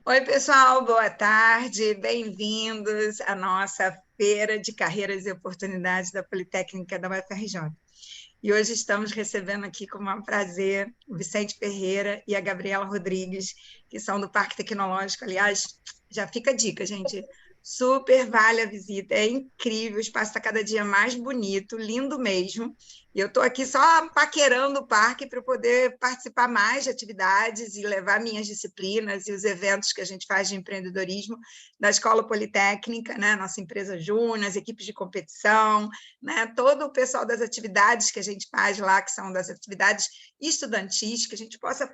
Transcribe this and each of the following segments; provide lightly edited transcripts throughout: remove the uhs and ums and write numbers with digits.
Oi, pessoal, boa tarde, bem-vindos à nossa Feira de Carreiras e Oportunidades da Politécnica da UFRJ. E hoje estamos recebendo aqui com um prazer o Vicente Ferreira e a Gabriela Rodrigues, que são do Parque Tecnológico. Aliás, já fica a dica, gente. Super vale a visita, é incrível, o espaço está cada dia mais bonito, lindo mesmo. E eu estou aqui só paquerando o parque para poder participar mais de atividades e levar minhas disciplinas e os eventos que a gente faz de empreendedorismo da Escola Politécnica, né? Nossa empresa Júnior, as equipes de competição, né? Todo o pessoal das atividades que a gente faz lá, que são das atividades estudantis, que a gente possa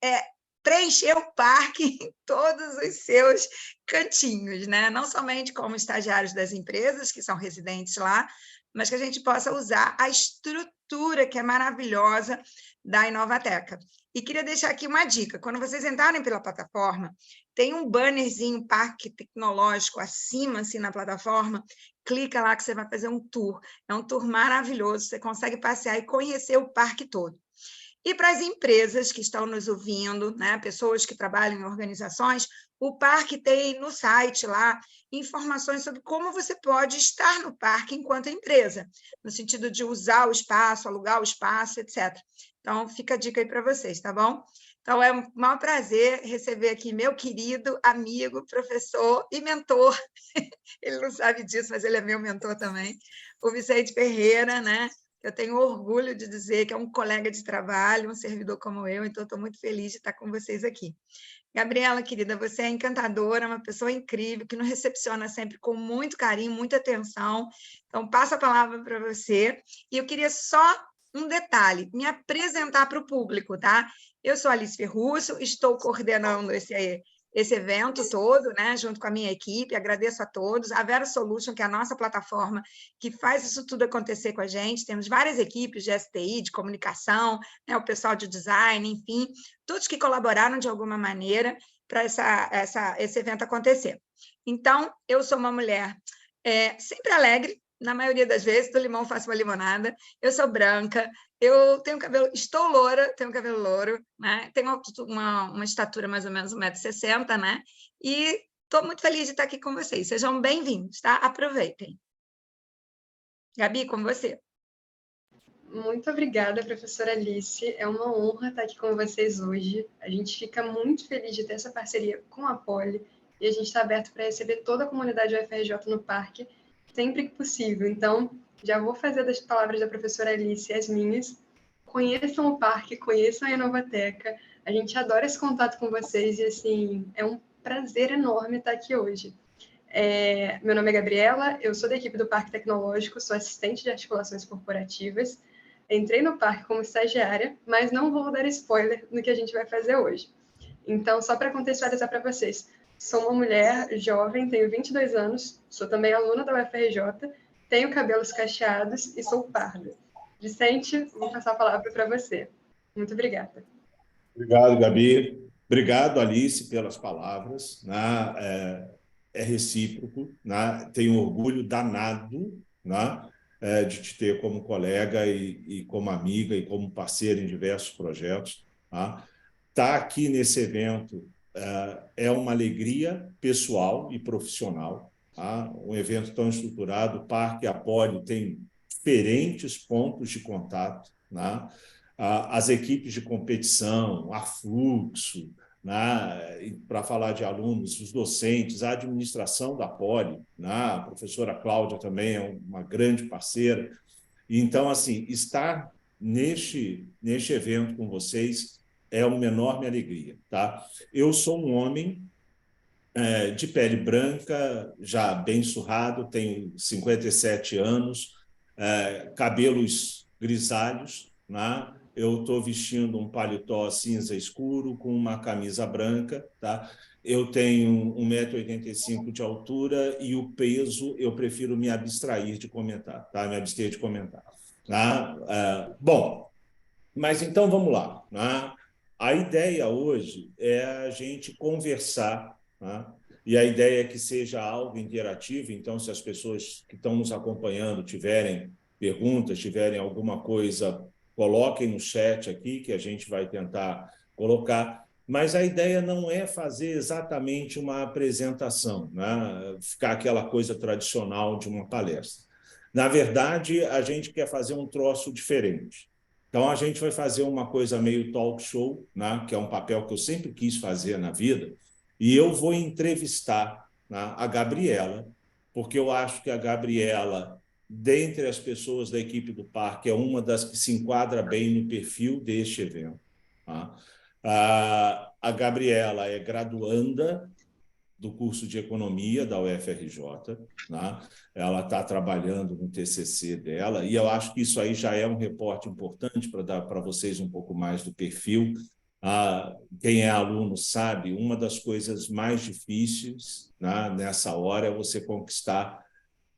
é, preencher o parque em todos os seus cantinhos, né? Não somente como estagiários das empresas, que são residentes lá, mas que a gente possa usar a estrutura que é maravilhosa da Inovateca. E queria deixar aqui uma dica: quando vocês entrarem pela plataforma, tem um bannerzinho Parque Tecnológico acima, assim, na plataforma. Clica lá que você vai fazer um tour. É um tour maravilhoso, você consegue passear e conhecer o parque todo. E para as empresas que estão nos ouvindo, né, pessoas que trabalham em organizações, o parque tem no site lá informações sobre como você pode estar no parque enquanto empresa, no sentido de usar o espaço, alugar o espaço, etc. Então, fica a dica aí para vocês, tá bom? Então, é um maior prazer receber aqui meu querido amigo, professor e mentor. Ele não sabe disso, mas ele é meu mentor também, o Vicente Ferreira, né? Eu tenho orgulho de dizer que é um colega de trabalho, um servidor como eu, então estou muito feliz de estar com vocês aqui. Gabriela, querida, você é encantadora, uma pessoa incrível, que nos recepciona sempre com muito carinho, muita atenção. Então, passo a palavra para você. E eu queria só um detalhe, me apresentar para o público, tá? Eu sou Alice Ferrusso, estou coordenando esse evento todo, né, junto com a minha equipe, agradeço a todos, a Vera Solution, que é a nossa plataforma que faz isso tudo acontecer com a gente, temos várias equipes de STI, de comunicação, né, o pessoal de design, enfim, todos que colaboraram de alguma maneira para esse evento acontecer. Então, eu sou uma mulher sempre alegre, na maioria das vezes, do limão faço uma limonada, eu sou branca, eu tenho cabelo, estou loura, tenho cabelo louro, né? Tenho uma estatura mais ou menos 1,60 m, né? E estou muito feliz de estar aqui com vocês. Sejam bem-vindos, tá? Aproveitem. Gabi, com você. Muito obrigada, professora Alice. É uma honra estar aqui com vocês hoje. A gente fica muito feliz de ter essa parceria com a Poli e a gente está aberto para receber toda a comunidade UFRJ no parque sempre que possível. Então, já vou fazer das palavras da professora Alice as minhas. Conheçam o parque, conheçam a Inovateca. A gente adora esse contato com vocês e, assim, é um prazer enorme estar aqui hoje. Meu nome é Gabriela, eu sou da equipe do Parque Tecnológico, sou assistente de articulações corporativas. Entrei no parque como estagiária, mas não vou dar spoiler no que a gente vai fazer hoje. Então, só para contextualizar para vocês, sou uma mulher jovem, tenho 22 anos, sou também aluna da UFRJ, tenho cabelos cacheados e sou parda. Vicente, vou passar a palavra para você. Muito obrigada. Obrigado, Gabi. Obrigado, Alice, pelas palavras. Né? É recíproco. Né? Tenho orgulho danado, né? De te ter como colega e como amiga e como parceira em diversos projetos. Tá? Estar aqui nesse evento é uma alegria pessoal e profissional. Tá? Um evento tão estruturado, o Parque Apóllo tem diferentes pontos de contato, né? As equipes de competição, a Fluxo, né? Para falar de alunos, os docentes, a administração da Poli, né? A professora Cláudia também é uma grande parceira. Então, assim, estar neste evento com vocês é uma enorme alegria. Tá? Eu sou um homem de pele branca, já bem surrado, tenho 57 anos, cabelos grisalhos, né? Eu estou vestindo um paletó cinza escuro com uma camisa branca, tá? Eu tenho 1,85 m de altura e o peso eu prefiro me abstrair de comentar, tá? Me abster de comentar. Tá? Bom, mas então vamos lá. Né? A ideia hoje é a gente conversar, né? E a ideia é que seja algo interativo. Então, se as pessoas que estão nos acompanhando tiverem perguntas, tiverem alguma coisa, coloquem no chat aqui, que a gente vai tentar colocar. mas a ideia não é fazer exatamente uma apresentação, né? Ficar aquela coisa tradicional de uma palestra. Na verdade, a gente quer fazer um troço diferente. Então, a gente vai fazer uma coisa meio talk show, né? Que é um papel que eu sempre quis fazer na vida, e eu vou entrevistar, né, a Gabriela, porque eu acho que a Gabriela, dentre as pessoas da equipe do parque, é uma das que se enquadra bem no perfil deste evento. Tá? A Gabriela é graduanda do curso de Economia da UFRJ, né? Ela está trabalhando no TCC dela, e eu acho que isso aí já é um reporte importante para dar para vocês um pouco mais do perfil. Quem é aluno sabe, uma das coisas mais difíceis, né, nessa hora é você conquistar,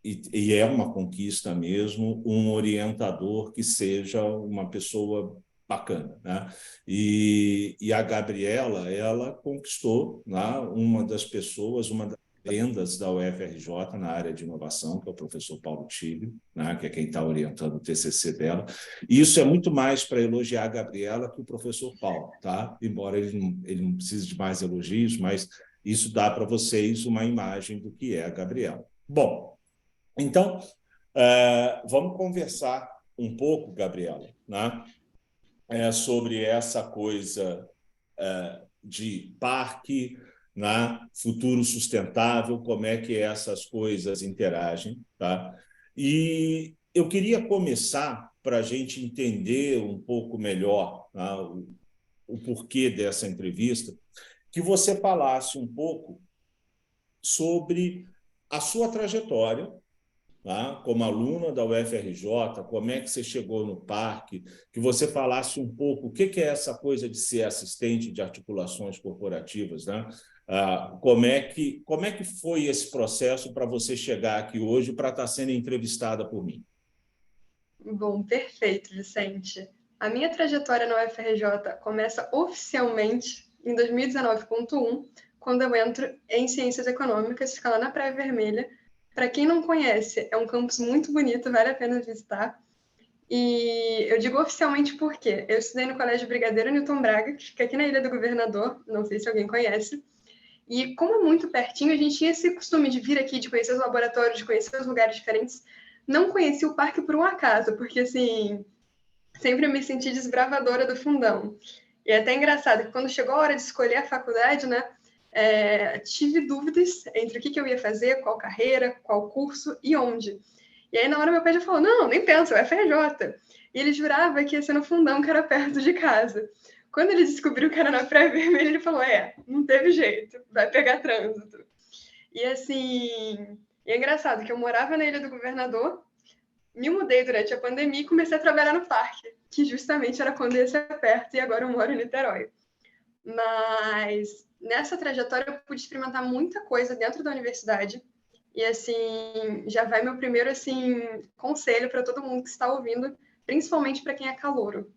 e é uma conquista mesmo, um orientador que seja uma pessoa bacana, né? E a Gabriela, ela conquistou, né, uma das pessoas, uma das lendas da UFRJ na área de inovação, que é o professor Paulo Tílio, né, que é quem está orientando o TCC dela. E isso é muito mais para elogiar a Gabriela que o professor Paulo, tá? Embora ele não precise de mais elogios, mas isso dá para vocês uma imagem do que é a Gabriela. Bom, então, vamos conversar um pouco, Gabriela, né, sobre essa coisa de parque, né, futuro sustentável, como é que essas coisas interagem. Tá? E eu queria começar para a gente entender um pouco melhor, né, o porquê dessa entrevista, que você falasse um pouco sobre a sua trajetória, tá? Como aluna da UFRJ, como é que você chegou no parque, que você falasse um pouco o que é essa coisa de ser assistente de articulações corporativas, né? Como é que foi esse processo para você chegar aqui hoje para estar sendo entrevistada por mim? Bom, perfeito, Vicente. A minha trajetória na UFRJ começa oficialmente em 2019.1, quando eu entro em Ciências Econômicas, fica lá na Praia Vermelha. Para quem não conhece, é um campus muito bonito, vale a pena visitar. E eu digo oficialmente porque eu estudei no Colégio Brigadeiro Newton Braga, que fica aqui na Ilha do Governador, não sei se alguém conhece. E como é muito pertinho, a gente tinha esse costume de vir aqui, de conhecer os laboratórios, de conhecer os lugares diferentes. Não conheci o parque por um acaso, porque assim, sempre me senti desbravadora do fundão. E é até engraçado que quando chegou a hora de escolher a faculdade, né, tive dúvidas entre o que eu ia fazer, qual carreira, qual curso e onde. E aí, na hora, meu pai já falou, não, nem pensa, é FRJ. E ele jurava que ia ser no fundão, que era perto de casa. Quando ele descobriu que era na Praia Vermelha, ele falou, não teve jeito, vai pegar trânsito. E assim, é engraçado que eu morava na Ilha do Governador, me mudei durante a pandemia e comecei a trabalhar no parque, que justamente era quando ia ser perto, e agora eu moro em Niterói. Mas nessa trajetória eu pude experimentar muita coisa dentro da universidade, e assim, já vai meu primeiro assim conselho para todo mundo que está ouvindo, principalmente para quem é calouro.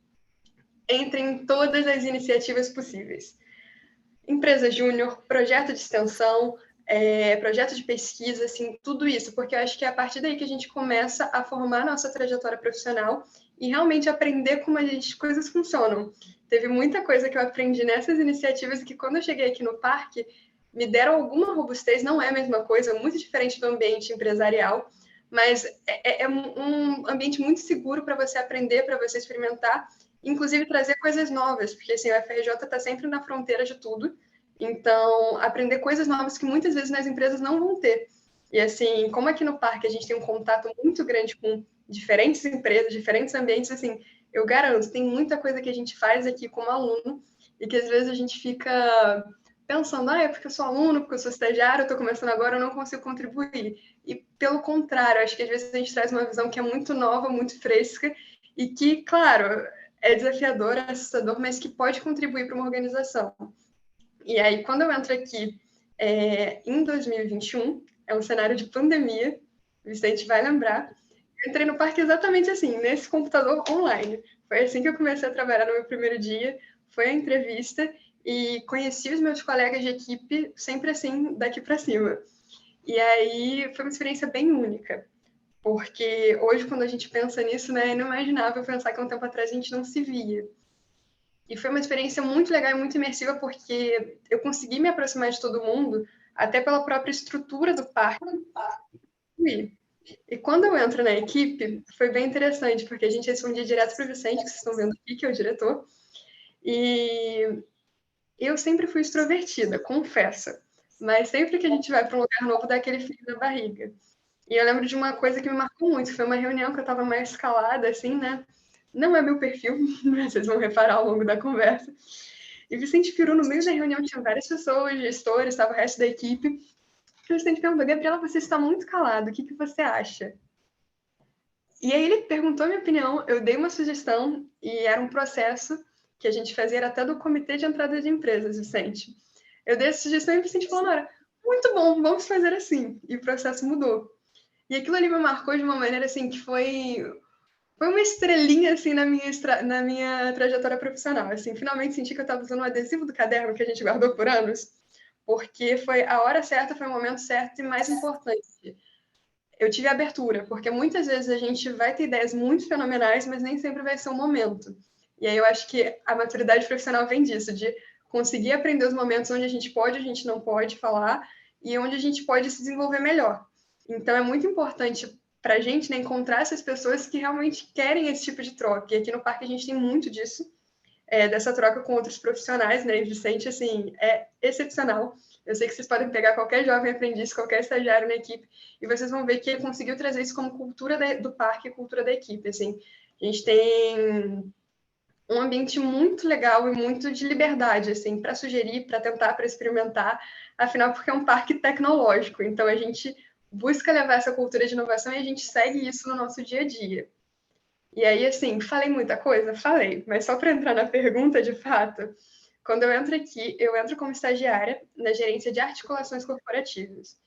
Entre em todas as iniciativas possíveis. Empresa júnior, projeto de extensão, projeto de pesquisa, assim, tudo isso, porque eu acho que é a partir daí que a gente começa a formar a nossa trajetória profissional e realmente aprender como as coisas funcionam. Teve muita coisa que eu aprendi nessas iniciativas e que quando eu cheguei aqui no parque, me deram alguma robustez, não é a mesma coisa, muito diferente do ambiente empresarial, mas é um ambiente muito seguro para você aprender, para você experimentar, inclusive trazer coisas novas, porque assim, a FRJ está sempre na fronteira de tudo, então aprender coisas novas que muitas vezes nas empresas não vão ter. E assim, como aqui no parque a gente tem um contato muito grande com diferentes empresas, diferentes ambientes, assim, eu garanto, tem muita coisa que a gente faz aqui como aluno e que às vezes a gente fica pensando, é porque eu sou aluno, porque eu sou estagiário, eu estou começando agora, eu não consigo contribuir. E pelo contrário, acho que às vezes a gente traz uma visão que é muito nova, muito fresca e que, claro, é desafiador, é assustador, mas que pode contribuir para uma organização. E aí, quando eu entro aqui em 2021, é um cenário de pandemia, o Vicente vai lembrar, eu entrei no parque exatamente assim, nesse computador online. Foi assim que eu comecei a trabalhar no meu primeiro dia, foi a entrevista e conheci os meus colegas de equipe sempre assim, daqui para cima. E aí foi uma experiência bem única, porque hoje, quando a gente pensa nisso, né, é inimaginável pensar que há um tempo atrás a gente não se via. E foi uma experiência muito legal e muito imersiva, porque eu consegui me aproximar de todo mundo, até pela própria estrutura do parque. E quando eu entro na equipe, foi bem interessante, porque a gente respondia direto para o Vicente, que vocês estão vendo aqui, que é o diretor, e eu sempre fui extrovertida, confesso, mas sempre que a gente vai para um lugar novo, dá aquele frio na barriga. E eu lembro de uma coisa que me marcou muito, foi uma reunião que eu estava mais calada, assim, né? Não é meu perfil, mas vocês vão reparar ao longo da conversa. E Vicente Peru, no meio da reunião, tinha várias pessoas, gestores, estava o resto da equipe. E o Vicente perguntou, Gabriela, você está muito calado, o que, que você acha? E aí ele perguntou a minha opinião, eu dei uma sugestão, e era um processo que a gente fazia, era até do Comitê de Entrada de Empresas, Vicente. Eu dei essa sugestão e o Vicente falou, Nora, muito bom, vamos fazer assim. E o processo mudou. E aquilo ali me marcou de uma maneira assim que foi uma estrelinha assim na minha trajetória profissional. Assim, finalmente senti que eu estava usando um adesivo do caderno que a gente guardou por anos, porque foi a hora certa, foi o momento certo e mais importante. Eu tive abertura, porque muitas vezes a gente vai ter ideias muito fenomenais, mas nem sempre vai ser o momento. E aí eu acho que a maturidade profissional vem disso, de conseguir aprender os momentos onde a gente pode, a gente não pode falar, e onde a gente pode se desenvolver melhor. Então é muito importante para a gente, né, encontrar essas pessoas que realmente querem esse tipo de troca. E aqui no parque a gente tem muito disso, dessa troca com outros profissionais, né? E Vicente, assim, é excepcional. Eu sei que vocês podem pegar qualquer jovem aprendiz, qualquer estagiário na equipe, e vocês vão ver que ele conseguiu trazer isso como cultura do parque e cultura da equipe, assim. A gente tem um ambiente muito legal e muito de liberdade, assim, para sugerir, para tentar, para experimentar, afinal, porque é um parque tecnológico, então a gente busca levar essa cultura de inovação e a gente segue isso no nosso dia a dia. E aí, assim, falei muita coisa? Falei, mas só para entrar na pergunta, de fato, quando eu entro aqui, eu entro como estagiária na gerência de articulações corporativas,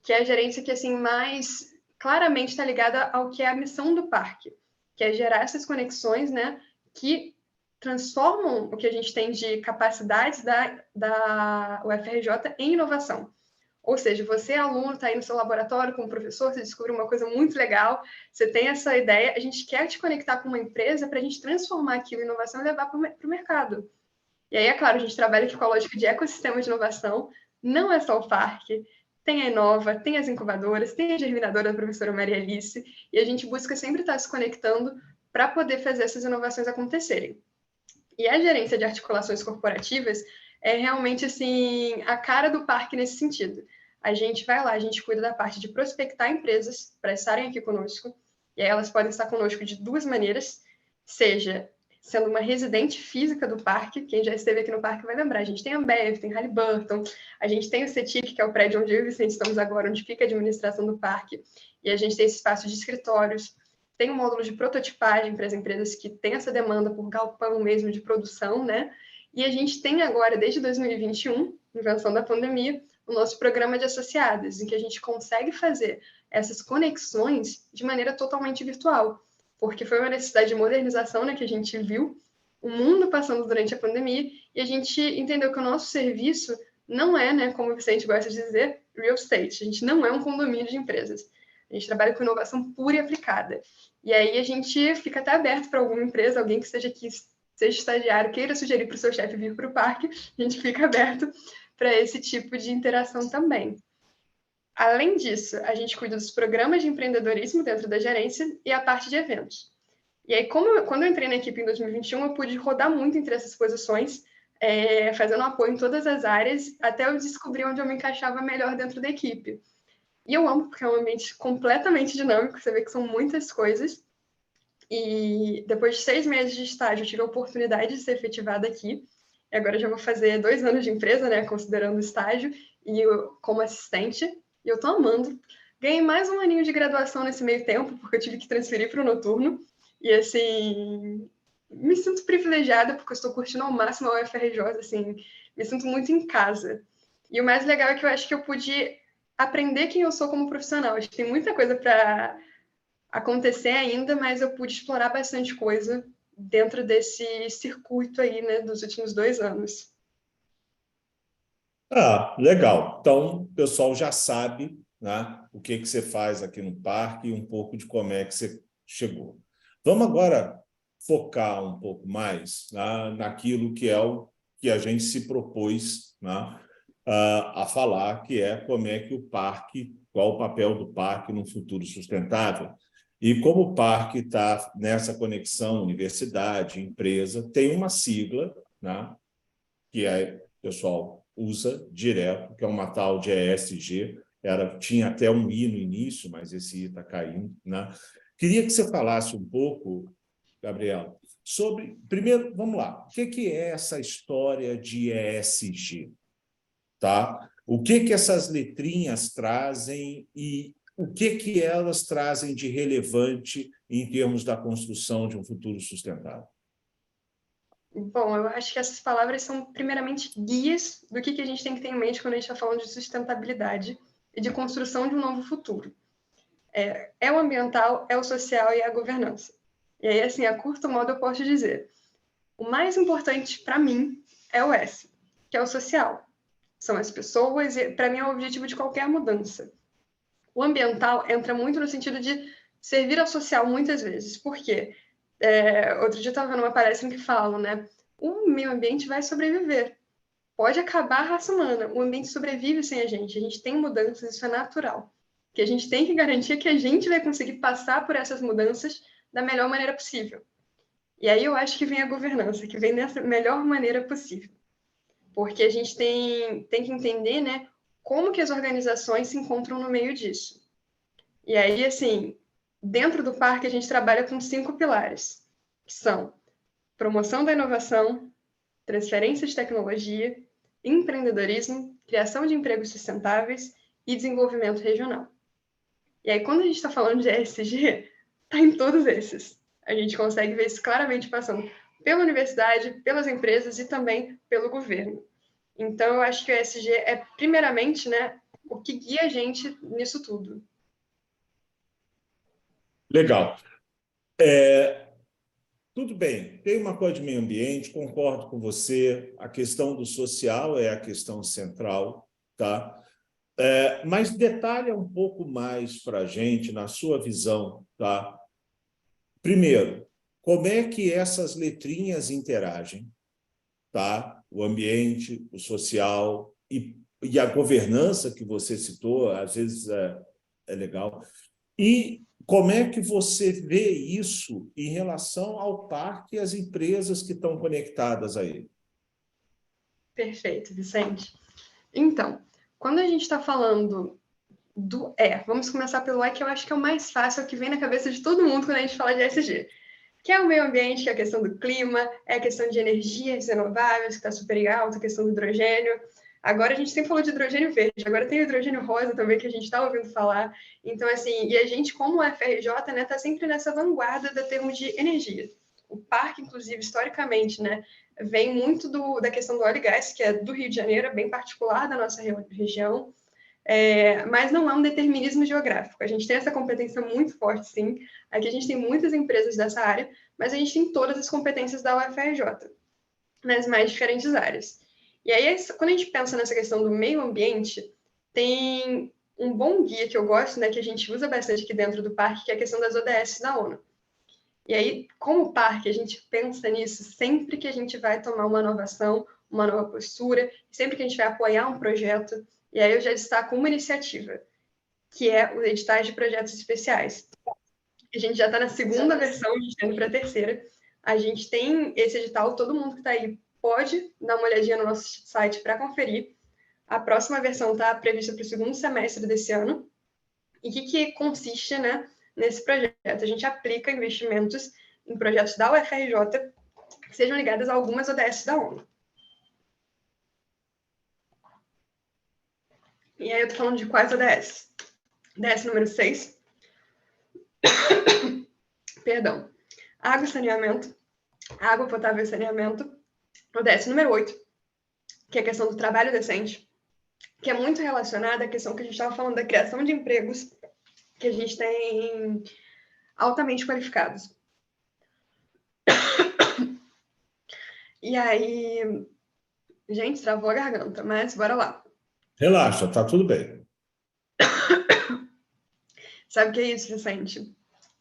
que é a gerência que, assim, mais claramente está ligada ao que é a missão do parque, que é gerar essas conexões, né, que transformam o que a gente tem de capacidades da UFRJ em inovação. Ou seja, você, aluno, está aí no seu laboratório com o professor, você descobriu uma coisa muito legal, você tem essa ideia, a gente quer te conectar com uma empresa para a gente transformar aquilo em inovação e levar para o mercado. E aí, é claro, a gente trabalha aqui com a lógica de ecossistema de inovação, não é só o parque, tem a Inova, tem as incubadoras, tem a germinadora da professora Maria Alice, e a gente busca sempre estar se conectando para poder fazer essas inovações acontecerem. E a gerência de articulações corporativas é realmente assim a cara do parque nesse sentido. A gente vai lá, a gente cuida da parte de prospectar empresas para estarem aqui conosco, e aí elas podem estar conosco de duas maneiras, seja sendo uma residente física do parque, quem já esteve aqui no parque vai lembrar, a gente tem a Ambev, tem Halliburton, a gente tem o CETIC, que é o prédio onde eu e o Vicente estamos agora, onde fica a administração do parque, e a gente tem esse espaço de escritórios, tem um módulo de prototipagem para as empresas que têm essa demanda por galpão mesmo de produção, né? E a gente tem agora, desde 2021, invenção da pandemia, o nosso programa de associadas, em que a gente consegue fazer essas conexões de maneira totalmente virtual, porque foi uma necessidade de modernização, né, que a gente viu o mundo passando durante a pandemia, e a gente entendeu que o nosso serviço não é, né, como o Vicente gosta de dizer, real estate, a gente não é um condomínio de empresas. A gente trabalha com inovação pura e aplicada. E aí a gente fica até aberto para alguma empresa, alguém que esteja aqui, seja estagiário, queira sugerir para o seu chefe vir para o parque, a gente fica aberto para esse tipo de interação também. Além disso, a gente cuida dos programas de empreendedorismo dentro da gerência e a parte de eventos. E aí, quando eu entrei na equipe em 2021, eu pude rodar muito entre essas posições, fazendo apoio em todas as áreas, até eu descobrir onde eu me encaixava melhor dentro da equipe. E eu amo, porque é um ambiente completamente dinâmico, você vê que são muitas coisas. E depois de 6 meses de estágio, eu tive a oportunidade de ser efetivada aqui. E agora já vou fazer 2 anos de empresa, né, considerando o estágio, e como assistente. E eu tô amando. Ganhei mais um aninho de graduação nesse meio tempo, porque eu tive que transferir para o noturno. E, assim, me sinto privilegiada, porque eu estou curtindo ao máximo a UFRJ, assim, me sinto muito em casa. E o mais legal é que eu acho que eu pude aprender quem eu sou como profissional. Acho que tem muita coisa para acontecer ainda, mas eu pude explorar bastante coisa dentro desse circuito aí, né, dos últimos 2 anos. Ah, legal. Então, o pessoal já sabe, né, o que você faz aqui no parque e um pouco de como é que você chegou. Vamos agora focar um pouco mais naquilo que é o que a gente se propôs, né, a falar, que é como é que o parque, qual o papel do parque num futuro sustentável. E como o parque está nessa conexão universidade-empresa, tem uma sigla, né, que o pessoal usa direto, que é uma tal de ESG. Tinha até um I no início, mas esse I está caindo, né? Queria que você falasse um pouco, Gabriel, sobre... Primeiro, vamos lá. O que é essa história de ESG? Tá? O que essas letrinhas trazem e o que elas trazem de relevante em termos da construção de um futuro sustentável? Bom, eu acho que essas palavras são, primeiramente, guias do que a gente tem que ter em mente quando a gente está falando de sustentabilidade e de construção de um novo futuro. É o ambiental, é o social e é a governança. E aí, assim, a curto modo, eu posso dizer, o mais importante para mim é o S, que é o social. São as pessoas e, para mim, é o objetivo de qualquer mudança. O ambiental entra muito no sentido de servir ao social muitas vezes. Por quê? Outro dia eu estava vendo uma palestra em que falam, né? O meio ambiente vai sobreviver. Pode acabar a raça humana. O ambiente sobrevive sem a gente tem mudanças, isso é natural. Que a gente tem que garantir que a gente vai conseguir passar por essas mudanças da melhor maneira possível. E aí eu acho que vem a governança, que vem dessa melhor maneira possível. Porque a gente tem que entender, né, como que as organizações se encontram no meio disso. E aí, assim, dentro do parque a gente trabalha com 5 pilares, que são promoção da inovação, transferência de tecnologia, empreendedorismo, criação de empregos sustentáveis e desenvolvimento regional. E aí, quando a gente está falando de ESG, está em todos esses. A gente consegue ver isso claramente passando pela universidade, pelas empresas e também pelo governo. Então, eu acho que o ESG é, primeiramente, né, o que guia a gente nisso tudo. Legal. Tudo bem, tem uma coisa de meio ambiente, concordo com você, a questão do social é a questão central, tá? Mas detalha um pouco mais para a gente, na sua visão, tá? Primeiro, como é que essas letrinhas interagem, tá? O ambiente, o social e a governança que você citou, às vezes é legal. E como é que você vê isso em relação ao parque e às empresas que estão conectadas a ele? Perfeito, Vicente. Então, quando a gente está falando do vamos começar pelo que eu acho que é o mais fácil, é o que vem na cabeça de todo mundo quando a gente fala de ESG, que é o meio ambiente, que é a questão do clima, é a questão de energias renováveis, que está super alta, a questão do hidrogênio. Agora a gente sempre falou de hidrogênio verde, agora tem o hidrogênio rosa também, que a gente está ouvindo falar. Então, assim, e a gente, como FRJ, né, está sempre nessa vanguarda da termo de energia. O parque, inclusive, historicamente, né, vem muito da questão do óleo e gás, que é do Rio de Janeiro, é bem particular da nossa região, mas não é um determinismo geográfico. A gente tem essa competência muito forte, sim. Aqui a gente tem muitas empresas dessa área, mas a gente tem todas as competências da UFRJ, nas mais diferentes áreas. E aí, quando a gente pensa nessa questão do meio ambiente, tem um bom guia que eu gosto, né, que a gente usa bastante aqui dentro do parque, que é a questão das ODS da ONU. E aí, como parque, a gente pensa nisso sempre que a gente vai tomar uma inovação, uma nova postura, sempre que a gente vai apoiar um projeto. E aí eu já destaco uma iniciativa, que é os editais de projetos especiais. A gente já está na segunda versão, a gente está indo para a terceira. A gente tem esse edital, todo mundo que está aí pode dar uma olhadinha no nosso site para conferir. A próxima versão está prevista para o segundo semestre desse ano. E o que consiste, né, nesse projeto? A gente aplica investimentos em projetos da UFRJ que sejam ligados a algumas ODS da ONU. E aí eu estou falando de quais ODS? ODS número 6. Perdão. Água e saneamento. Água potável e saneamento. ODS número 8, que é a questão do trabalho decente, que é muito relacionada à questão que a gente estava falando da criação de empregos que a gente tem altamente qualificados. E aí, gente, travou a garganta, mas bora lá. Relaxa, tá tudo bem. Sabe o que é isso, Vicente?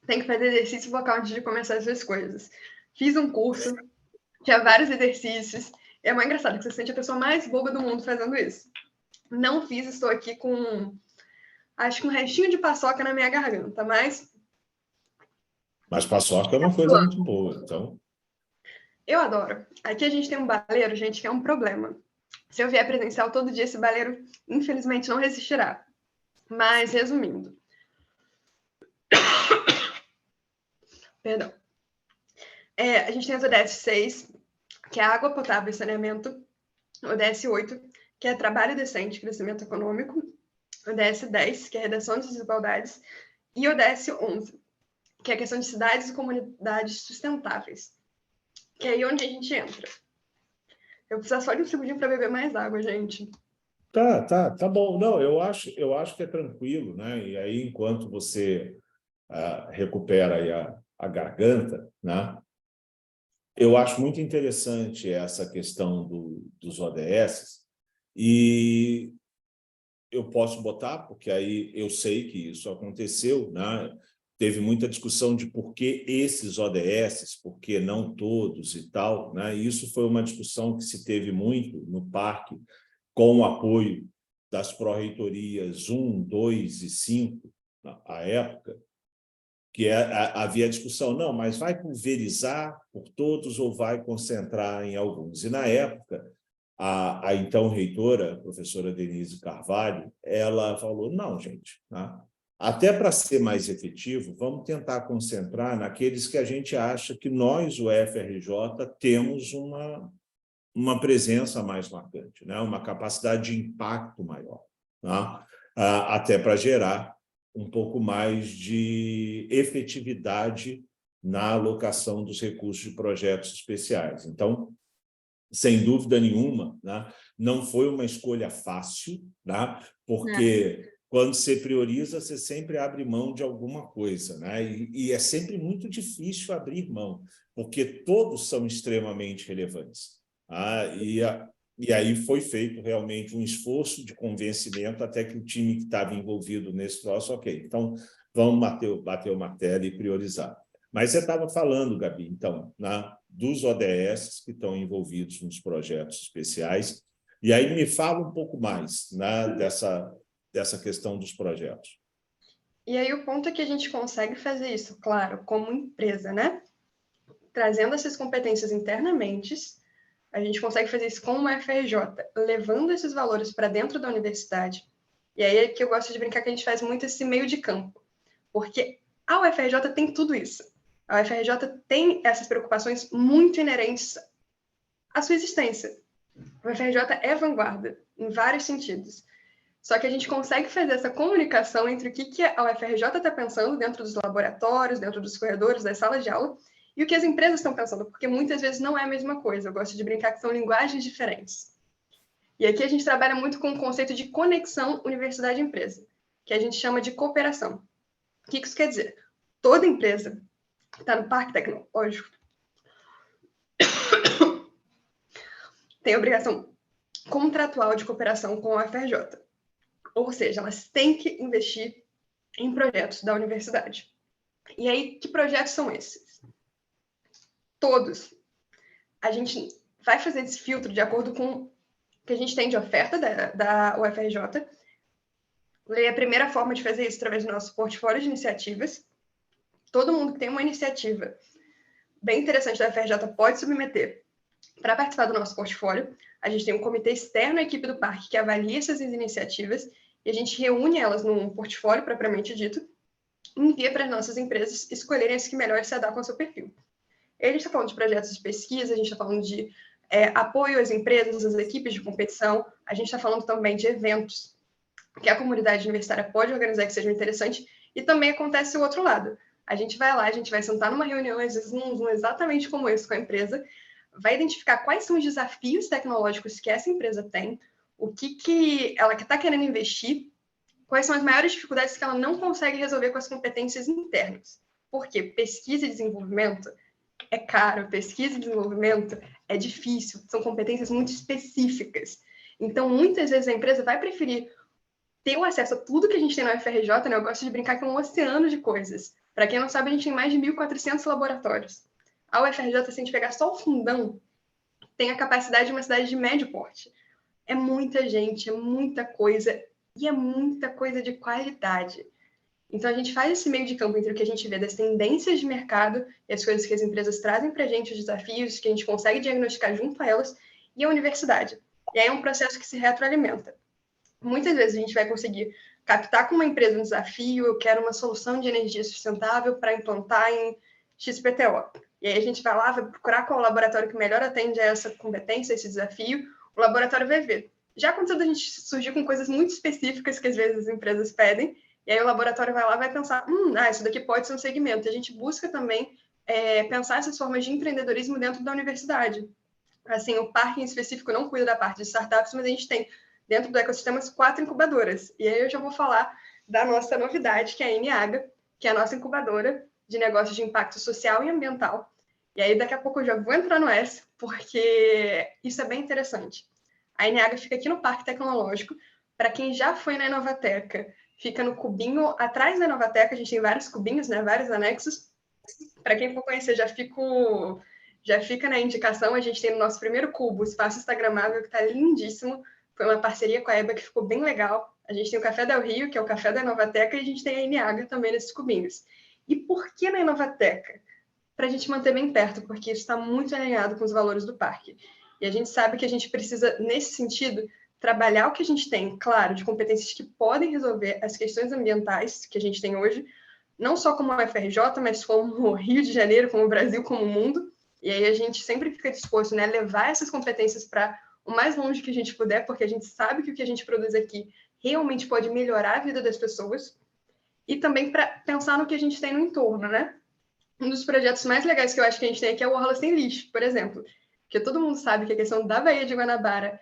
Tem que fazer exercício vocal antes de começar essas coisas. fiz um curso, tinha vários exercícios. É mais engraçado que você sente a pessoa mais boba do mundo fazendo isso. Não fiz, estou aqui com, acho que um restinho de paçoca na minha garganta, mas... Mas paçoca é uma coisa muito boa, então... Eu adoro. Aqui a gente tem um baleiro, gente, que é um problema. Se eu vier presencial todo dia, esse baleiro, infelizmente, não resistirá. Mas, resumindo. Perdão. A gente tem as ODS 6, que é água potável e saneamento. ODS 8, que é trabalho decente e crescimento econômico. ODS 10, que é redução das desigualdades. E ODS 11, que é a questão de cidades e comunidades sustentáveis. Que é aí onde a gente entra. Eu preciso só de um segundinho para beber mais água, gente. Tá bom. Não, eu acho que é tranquilo, né? E aí, enquanto você recupera aí a garganta, né? Eu acho muito interessante essa questão dos ODS, e eu posso botar, porque aí eu sei que isso aconteceu, né? Teve muita discussão de por que esses ODS, por que não todos e tal, né? E isso foi uma discussão que se teve muito no parque, com o apoio das pró-reitorias 1, 2 e 5, à época, que havia discussão, não, mas vai pulverizar por todos ou vai concentrar em alguns? E, na época, a então reitora, a professora Denise Carvalho, ela falou, não, gente, tá? Até para ser mais efetivo, vamos tentar concentrar naqueles que a gente acha que nós, o FRJ, temos uma presença mais marcante, né? Uma capacidade de impacto maior, tá? Até para gerar um pouco mais de efetividade na alocação dos recursos de projetos especiais. Então, sem dúvida nenhuma, né? Não foi uma escolha fácil, né? Porque quando você prioriza, você sempre abre mão de alguma coisa, né? E é sempre muito difícil abrir mão, porque todos são extremamente relevantes. E aí foi feito realmente um esforço de convencimento até que o time que estava envolvido nesse troço, ok, então vamos bater o martelo e priorizar. Mas você estava falando, Gabi, então, né, dos ODS que estão envolvidos nos projetos especiais, e aí me fala um pouco mais, né, dessa questão dos projetos. E aí o ponto é que a gente consegue fazer isso, claro, como empresa, né? Trazendo essas competências internamente, a gente consegue fazer isso com uma FRJ, levando esses valores para dentro da universidade. E aí é que eu gosto de brincar que a gente faz muito esse meio de campo, porque a UFRJ tem tudo isso. A UFRJ tem essas preocupações muito inerentes à sua existência. A UFRJ é vanguarda, em vários sentidos. Só que a gente consegue fazer essa comunicação entre o que a UFRJ está pensando dentro dos laboratórios, dentro dos corredores, das salas de aula, e o que as empresas estão pensando, porque muitas vezes não é a mesma coisa. Eu gosto de brincar que são linguagens diferentes. E aqui a gente trabalha muito com o conceito de conexão universidade-empresa, que a gente chama de cooperação. O que isso quer dizer? Toda empresa que está no parque tecnológico tem obrigação contratual de cooperação com a UFRJ. Ou seja, elas têm que investir em projetos da universidade. E aí, que projetos são esses? Todos. A gente vai fazer esse filtro de acordo com o que a gente tem de oferta da UFRJ. E a primeira forma de fazer isso através do nosso portfólio de iniciativas. Todo mundo que tem uma iniciativa bem interessante da UFRJ pode submeter para participar do nosso portfólio. A gente tem um comitê externo à equipe do parque que avalia essas iniciativas e a gente reúne elas num portfólio propriamente dito e envia para as nossas empresas escolherem as que melhor se adequam ao seu perfil. E a gente está falando de projetos de pesquisa, a gente está falando de apoio às empresas, às equipes de competição, a gente está falando também de eventos que a comunidade universitária pode organizar que sejam interessantes, e também acontece o outro lado. A gente vai lá, a gente vai sentar numa reunião, às vezes num Zoom exatamente como esse com a empresa, vai identificar quais são os desafios tecnológicos que essa empresa tem, o que ela está querendo investir, quais são as maiores dificuldades que ela não consegue resolver com as competências internas. Porque pesquisa e desenvolvimento é caro, pesquisa e desenvolvimento é difícil, são competências muito específicas. Então, muitas vezes a empresa vai preferir ter o acesso a tudo que a gente tem na UFRJ, né? Eu gosto de brincar que é um oceano de coisas. Para quem não sabe, a gente tem mais de 1.400 laboratórios. A UFRJ, se a gente pegar só o Fundão, tem a capacidade de uma cidade de médio porte. É muita gente, é muita coisa, e é muita coisa de qualidade. Então, a gente faz esse meio de campo entre o que a gente vê das tendências de mercado e as coisas que as empresas trazem para a gente, os desafios que a gente consegue diagnosticar junto a elas, e a universidade. E aí é um processo que se retroalimenta. Muitas vezes a gente vai conseguir captar com uma empresa um desafio, eu quero uma solução de energia sustentável para implantar em XPTO. E aí a gente vai lá, vai procurar qual o laboratório que melhor atende a essa competência, a esse desafio, o laboratório vai ver. Já aconteceu da gente surgir com coisas muito específicas que às vezes as empresas pedem, e aí o laboratório vai lá e vai pensar, isso daqui pode ser um segmento. E a gente busca também pensar essas formas de empreendedorismo dentro da universidade. Assim, o parque em específico não cuida da parte de startups, mas a gente tem, dentro do ecossistema, 4 incubadoras. E aí eu já vou falar da nossa novidade, que é a NAGA, que é a nossa incubadora de negócios de impacto social e ambiental. E aí daqui a pouco eu já vou entrar no S, porque isso é bem interessante. A NAGA fica aqui no Parque Tecnológico. Para quem já foi na Inovateca, fica no cubinho atrás da Inovateca, a gente tem vários cubinhos, né, vários anexos. Para quem for conhecer, já fica na indicação, a gente tem no nosso primeiro cubo o espaço instagramável, que está lindíssimo. Foi uma parceria com a EBA que ficou bem legal. A gente tem o Café Del Rio, que é o café da Inovateca, e a gente tem a NAGA também nesses cubinhos. E por que na Inovateca? Para a gente manter bem perto, porque isso está muito alinhado com os valores do parque. E a gente sabe que a gente precisa, nesse sentido, trabalhar o que a gente tem, claro, de competências que podem resolver as questões ambientais que a gente tem hoje, não só como a UFRJ, mas como o Rio de Janeiro, como o Brasil, como o mundo. E aí a gente sempre fica disposto, né, a levar essas competências para o mais longe que a gente puder, porque a gente sabe que o que a gente produz aqui realmente pode melhorar a vida das pessoas. E também para pensar no que a gente tem no entorno, né? Um dos projetos mais legais que eu acho que a gente tem aqui é o Orla Sem Lixo, por exemplo. Porque todo mundo sabe que a questão da Baía de Guanabara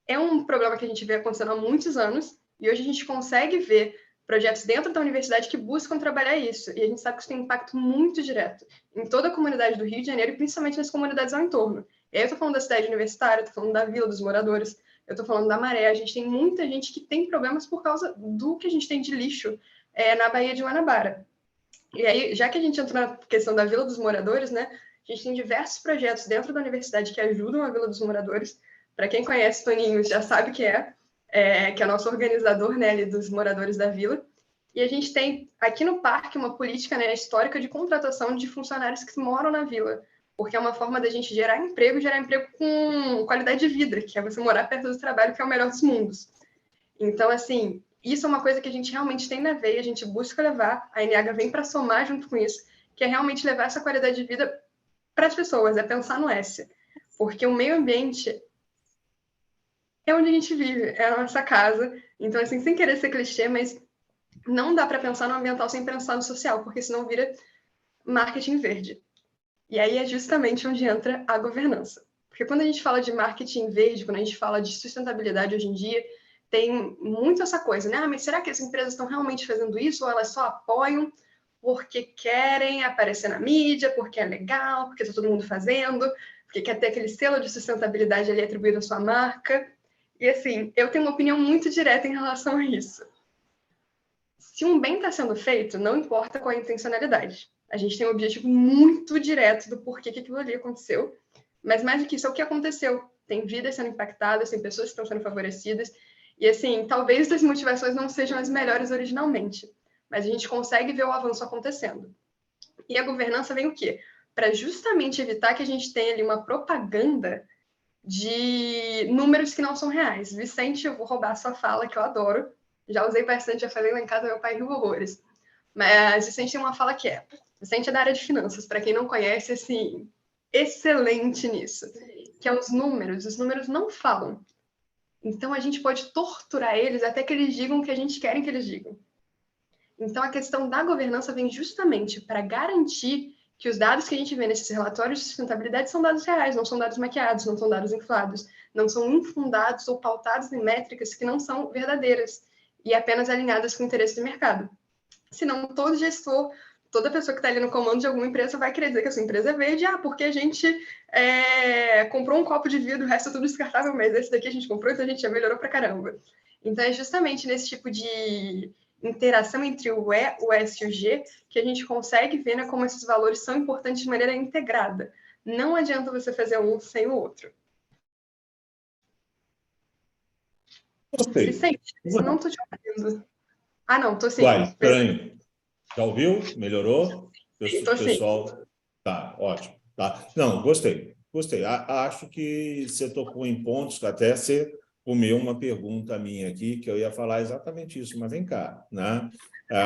é um problema que a gente vê acontecendo há muitos anos, e hoje a gente consegue ver projetos dentro da universidade que buscam trabalhar isso, e a gente sabe que isso tem um impacto muito direto em toda a comunidade do Rio de Janeiro, e principalmente nas comunidades ao entorno. E aí eu estou falando da cidade universitária, estou falando da vila dos moradores, eu estou falando da Maré, a gente tem muita gente que tem problemas por causa do que a gente tem de lixo na Baía de Guanabara. E aí, já que a gente entrou na questão da Vila dos Moradores, né, a gente tem diversos projetos dentro da universidade que ajudam a Vila dos Moradores. Para quem conhece Toninho já sabe que é nosso organizador, né, ali dos moradores da vila. E a gente tem aqui no parque uma política, né, histórica de contratação de funcionários que moram na vila, porque é uma forma da gente gerar emprego com qualidade de vida, que é você morar perto do trabalho, que é o melhor dos mundos. Então, assim, isso é uma coisa que a gente realmente tem na veia, a gente busca levar, a NAGA vem para somar junto com isso, que é realmente levar essa qualidade de vida para as pessoas, é pensar no S. Porque o meio ambiente é onde a gente vive, é a nossa casa. Então, assim, sem querer ser clichê, mas não dá para pensar no ambiental sem pensar no social, porque senão vira marketing verde. E aí é justamente onde entra a governança. Porque quando a gente fala de marketing verde, quando a gente fala de sustentabilidade hoje em dia, tem muito essa coisa, né? Mas será que as empresas estão realmente fazendo isso ou elas só apoiam porque querem aparecer na mídia, porque é legal, porque está todo mundo fazendo, porque quer ter aquele selo de sustentabilidade ali atribuído à sua marca? E assim, eu tenho uma opinião muito direta em relação a isso. Se um bem está sendo feito, não importa qual é a intencionalidade. A gente tem um objetivo muito direto do porquê que aquilo ali aconteceu, mas mais do que isso é o que aconteceu. Tem vidas sendo impactadas, tem pessoas que estão sendo favorecidas, e assim, talvez as motivações não sejam as melhores originalmente, mas a gente consegue ver o avanço acontecendo. E a governança vem o quê? Para justamente evitar que a gente tenha ali uma propaganda de números que não são reais. Vicente, eu vou roubar a sua fala, que eu adoro. Já usei bastante, já falei lá em casa, meu pai riu horrores. Mas Vicente tem uma fala que é... Vicente é da área de finanças, para quem não conhece, assim, excelente nisso. Que é os números não falam. Então, a gente pode torturar eles até que eles digam o que a gente quer que eles digam. Então, a questão da governança vem justamente para garantir que os dados que a gente vê nesses relatórios de sustentabilidade são dados reais, não são dados maquiados, não são dados inflados, não são infundados ou pautados em métricas que não são verdadeiras e apenas alinhadas com o interesse do mercado. Senão, todo gestor, toda pessoa que está ali no comando de alguma empresa vai querer dizer que a sua empresa é verde, porque a gente comprou um copo de vidro, o resto é tudo descartável, mas esse daqui a gente comprou, então a gente já melhorou pra caramba. Então, é justamente nesse tipo de interação entre o E, o S e o G, que a gente consegue ver, né, como esses valores são importantes de maneira integrada. Não adianta você fazer um sem o outro. Gostei. Vicente, eu não estou te ouvindo. Ah, não, estou sim. Uai, estranho. Já ouviu? Melhorou? Estou sim. Pessoal, tá, ótimo. Tá. Não, gostei. Acho que você tocou em pontos que até você comeu uma pergunta minha aqui, que eu ia falar exatamente isso, mas vem cá, né?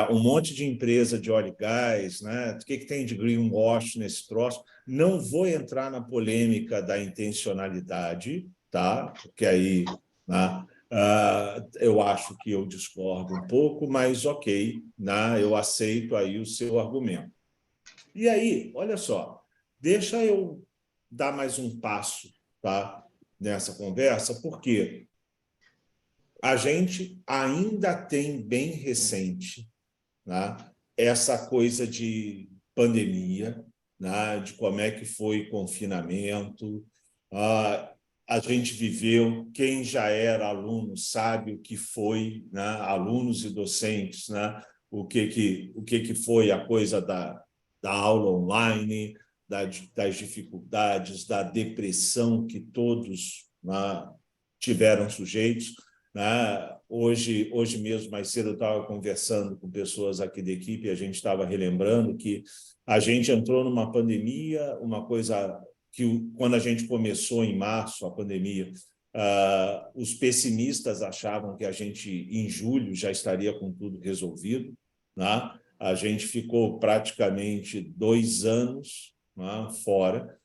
Um monte de empresa de óleo e gás, né? O que tem de greenwash nesse troço? Não vou entrar na polêmica da intencionalidade, tá? Porque aí, né? Eu acho que eu discordo um pouco, mas ok, né? Eu aceito aí o seu argumento. E aí, olha só, deixa eu dar mais um passo, tá, nessa conversa, porque a gente ainda tem bem recente, né, essa coisa de pandemia, né, de como é que foi o confinamento. A gente viveu, quem já era aluno sabe o que foi, né, alunos e docentes, né, o que foi a coisa da aula online, das dificuldades, da depressão que todos, né, tiveram sujeitos. Né? Hoje mesmo, mais cedo, eu estava conversando com pessoas aqui da equipe, a gente estava relembrando que a gente entrou numa pandemia, uma coisa que, quando a gente começou em março, a pandemia, os pessimistas achavam que a gente, em julho, já estaria com tudo resolvido. Né? A gente ficou praticamente 2 anos, né, fora,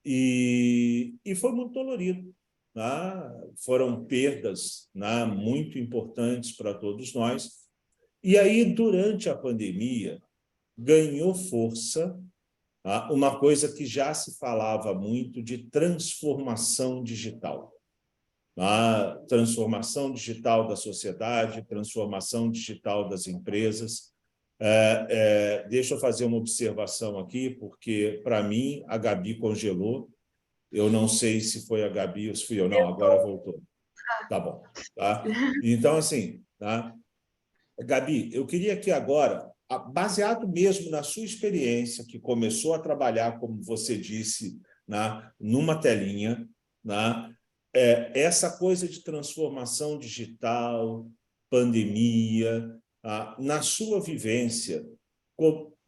e foi muito dolorido. Né? Foram perdas, né, muito importantes para todos nós. E aí, durante a pandemia, ganhou força, tá, uma coisa que já se falava muito de transformação digital. A transformação digital da sociedade, transformação digital das empresas. Deixa eu fazer uma observação aqui, porque, para mim, a Gabi congelou. Eu não sei se foi a Gabi ou se fui eu. Não, agora voltou. Tá bom. Tá? Então, assim, tá? Gabi, eu queria que agora, baseado mesmo na sua experiência, que começou a trabalhar, como você disse, né, numa telinha, né, essa coisa de transformação digital, pandemia, na sua vivência,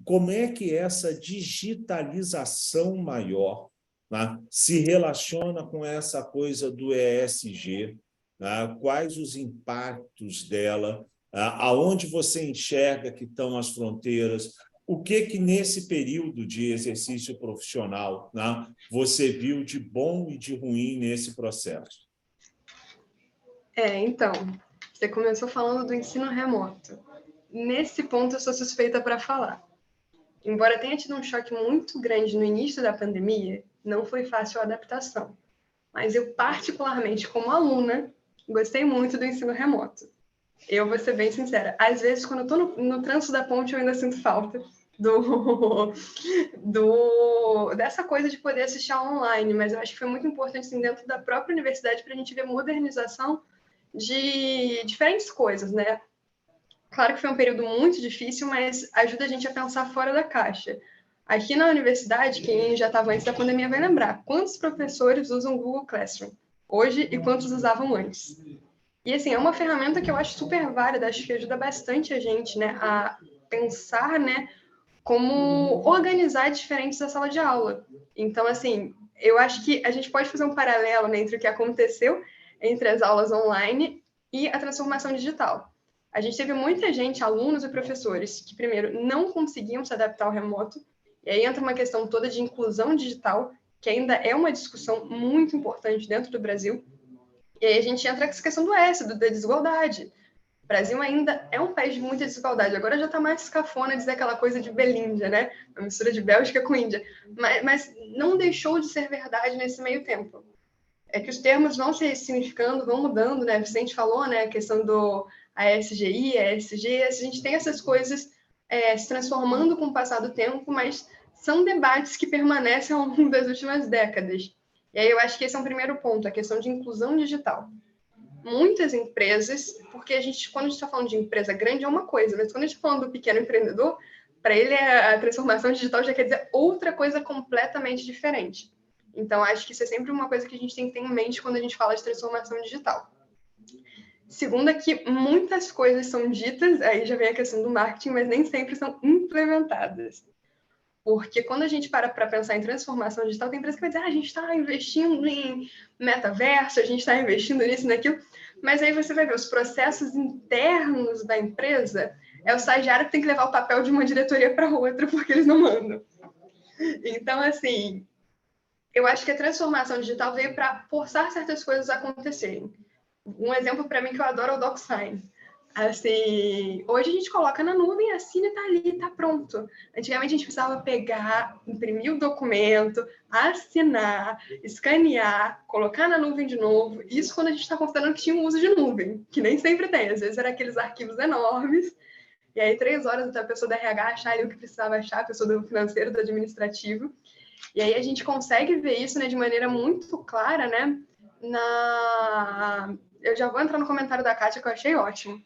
como é que essa digitalização maior, né, se relaciona com essa coisa do ESG? Né? Quais os impactos dela? Aonde você enxerga que estão as fronteiras? O que nesse período de exercício profissional, né, você viu de bom e de ruim nesse processo? Então, você começou falando do ensino remoto. Nesse ponto, eu sou suspeita para falar. Embora tenha tido um choque muito grande no início da pandemia, não foi fácil a adaptação. Mas eu, particularmente, como aluna, gostei muito do ensino remoto. Eu vou ser bem sincera. Às vezes, quando eu estou no trânsito da ponte, eu ainda sinto falta dessa coisa de poder assistir online, mas eu acho que foi muito importante, assim, dentro da própria universidade, para a gente ver modernização de diferentes coisas, né? Claro que foi um período muito difícil, mas ajuda a gente a pensar fora da caixa. Aqui na universidade, quem já estava antes da pandemia vai lembrar, quantos professores usam o Google Classroom hoje e quantos usavam antes? E, assim, é uma ferramenta que eu acho super válida, acho que ajuda bastante a gente, né, a pensar, né, como organizar diferentes da sala de aula. Então, assim, eu acho que a gente pode fazer um paralelo, né, entre o que aconteceu entre as aulas online e a transformação digital. A gente teve muita gente, alunos e professores, que primeiro não conseguiam se adaptar ao remoto, e aí entra uma questão toda de inclusão digital, que ainda é uma discussão muito importante dentro do Brasil. E aí a gente entra com essa questão da desigualdade. O Brasil ainda é um país de muita desigualdade. Agora já está mais cafona dizer aquela coisa de Belíndia, né? A mistura de Bélgica com Índia. Mas não deixou de ser verdade nesse meio tempo. É que os termos vão se significando, vão mudando, né? Vicente falou, né? A questão do ASGI, ASG. A gente tem essas coisas se transformando com o passar do tempo, mas são debates que permanecem ao longo das últimas décadas. E aí eu acho que esse é um primeiro ponto, a questão de inclusão digital. muitas empresas, porque quando a gente está falando de empresa grande é uma coisa, mas quando a gente está falando do pequeno empreendedor, para ele a transformação digital já quer dizer outra coisa completamente diferente. Então, acho que isso é sempre uma coisa que a gente tem que ter em mente quando a gente fala de transformação digital. Segundo é que muitas coisas são ditas, aí já vem a questão do marketing, mas nem sempre são implementadas. Porque quando a gente para pensar em transformação digital, tem empresa que vai dizer, a gente está investindo em metaverso, a gente está investindo nisso e naquilo, mas aí você vai ver os processos internos da empresa, é o estagiário que tem que levar o papel de uma diretoria para outra, porque eles não mandam. Então, assim, eu acho que a transformação digital veio para forçar certas coisas a acontecerem. Um exemplo para mim que eu adoro é o DocSign. Assim, hoje a gente coloca na nuvem, assina e tá ali, tá pronto. Antigamente a gente precisava pegar, imprimir o documento, assinar, escanear, colocar na nuvem de novo. Isso quando a gente está considerando que tinha um uso de nuvem, que nem sempre tem. Às vezes eram aqueles arquivos enormes, e aí 3 horas até a pessoa da RH achar ali o que precisava achar, a pessoa do financeiro, do administrativo. E aí a gente consegue ver isso, né, de maneira muito clara, né, eu já vou entrar no comentário da Kátia, que eu achei ótimo,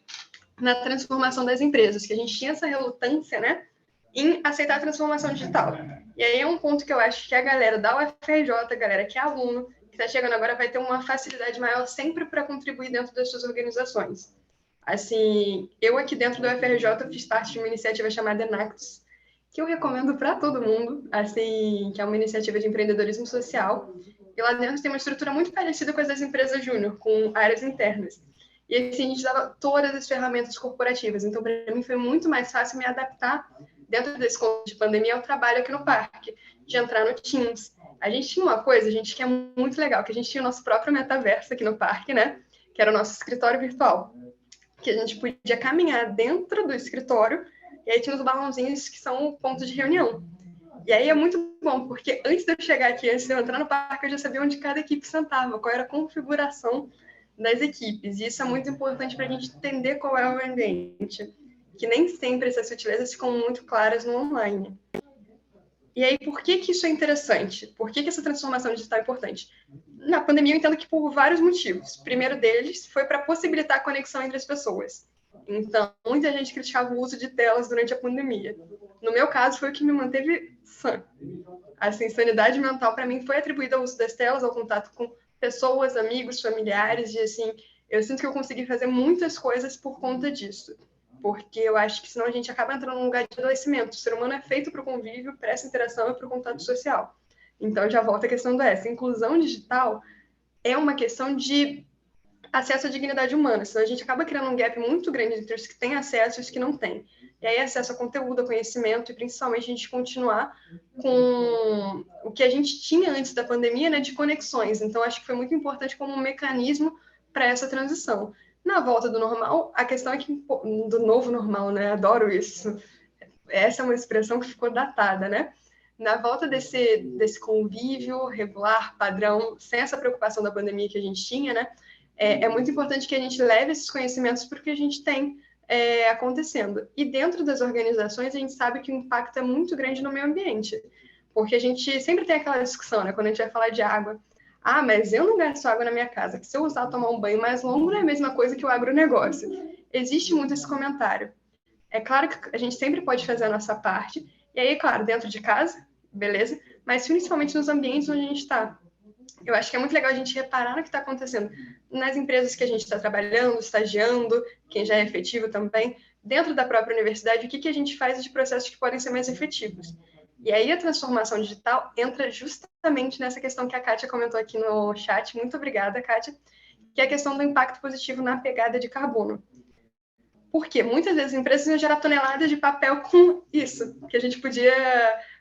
na transformação das empresas, que a gente tinha essa relutância, né, em aceitar a transformação digital. E aí é um ponto que eu acho que a galera da UFRJ, a galera que é aluno, que está chegando agora, vai ter uma facilidade maior sempre para contribuir dentro das suas organizações. Assim, eu aqui dentro da UFRJ fiz parte de uma iniciativa chamada Enactus, que eu recomendo para todo mundo, assim, que é uma iniciativa de empreendedorismo social. E lá dentro tem uma estrutura muito parecida com as das empresas júnior, com áreas internas. E assim, a gente dava todas as ferramentas corporativas. Então, para mim, foi muito mais fácil me adaptar, dentro desse contexto de pandemia, ao trabalho aqui no parque, de entrar no Teams. A gente tinha uma coisa, gente, que é muito legal, que a gente tinha o nosso próprio metaverso aqui no parque, né? Que era o nosso escritório virtual. Que a gente podia caminhar dentro do escritório, e aí tinha os balãozinhos que são pontos de reunião. E aí é muito bom, porque antes de eu chegar aqui, antes de eu entrar no parque, eu já sabia onde cada equipe sentava, qual era a configuração das equipes. E isso é muito importante para a gente entender qual é o ambiente, que nem sempre essas sutilezas ficam muito claras no online. E aí, por que isso é interessante? Por que essa transformação digital é importante? Na pandemia, eu entendo que por vários motivos. O primeiro deles foi para possibilitar a conexão entre as pessoas. Então, muita gente criticava o uso de telas durante a pandemia. No meu caso, foi o que me manteve sã. Assim, sanidade mental, para mim, foi atribuída ao uso das telas, ao contato com pessoas, amigos, familiares, e assim, eu sinto que eu consegui fazer muitas coisas por conta disso. Porque eu acho que senão a gente acaba entrando num lugar de adoecimento. O ser humano é feito para o convívio, para essa interação e para o contato social. Então, já volta a questão dessa. Inclusão digital é uma questão de acesso à dignidade humana, senão a gente acaba criando um gap muito grande entre os que têm acesso e os que não têm. E aí acesso a conteúdo, a conhecimento e principalmente a gente continuar com o que a gente tinha antes da pandemia, né, de conexões. Então acho que foi muito importante como um mecanismo para essa transição. Na volta do normal, a questão é que do novo normal, né, adoro isso. Essa é uma expressão que ficou datada, né? Na volta desse convívio regular, padrão, sem essa preocupação da pandemia que a gente tinha, né? É muito importante que a gente leve esses conhecimentos para o que a gente tem acontecendo. E dentro das organizações, a gente sabe que o impacto é muito grande no meio ambiente, porque a gente sempre tem aquela discussão, né, quando a gente vai falar de água. Ah, mas eu não gasto água na minha casa, que se eu usar tomar um banho mais longo, não é a mesma coisa que o agronegócio. Existe muito esse comentário. É claro que a gente sempre pode fazer a nossa parte, e aí, claro, dentro de casa, beleza, mas principalmente nos ambientes onde a gente está. Eu acho que é muito legal a gente reparar no que está acontecendo nas empresas que a gente está trabalhando, estagiando, quem já é efetivo também, dentro da própria universidade, o que a gente faz de processos que podem ser mais efetivos. E aí a transformação digital entra justamente nessa questão que a Kátia comentou aqui no chat. Muito obrigada, Kátia, que é a questão do impacto positivo na pegada de carbono. Porque muitas vezes as empresas iam gerar toneladas de papel com isso, que a gente podia...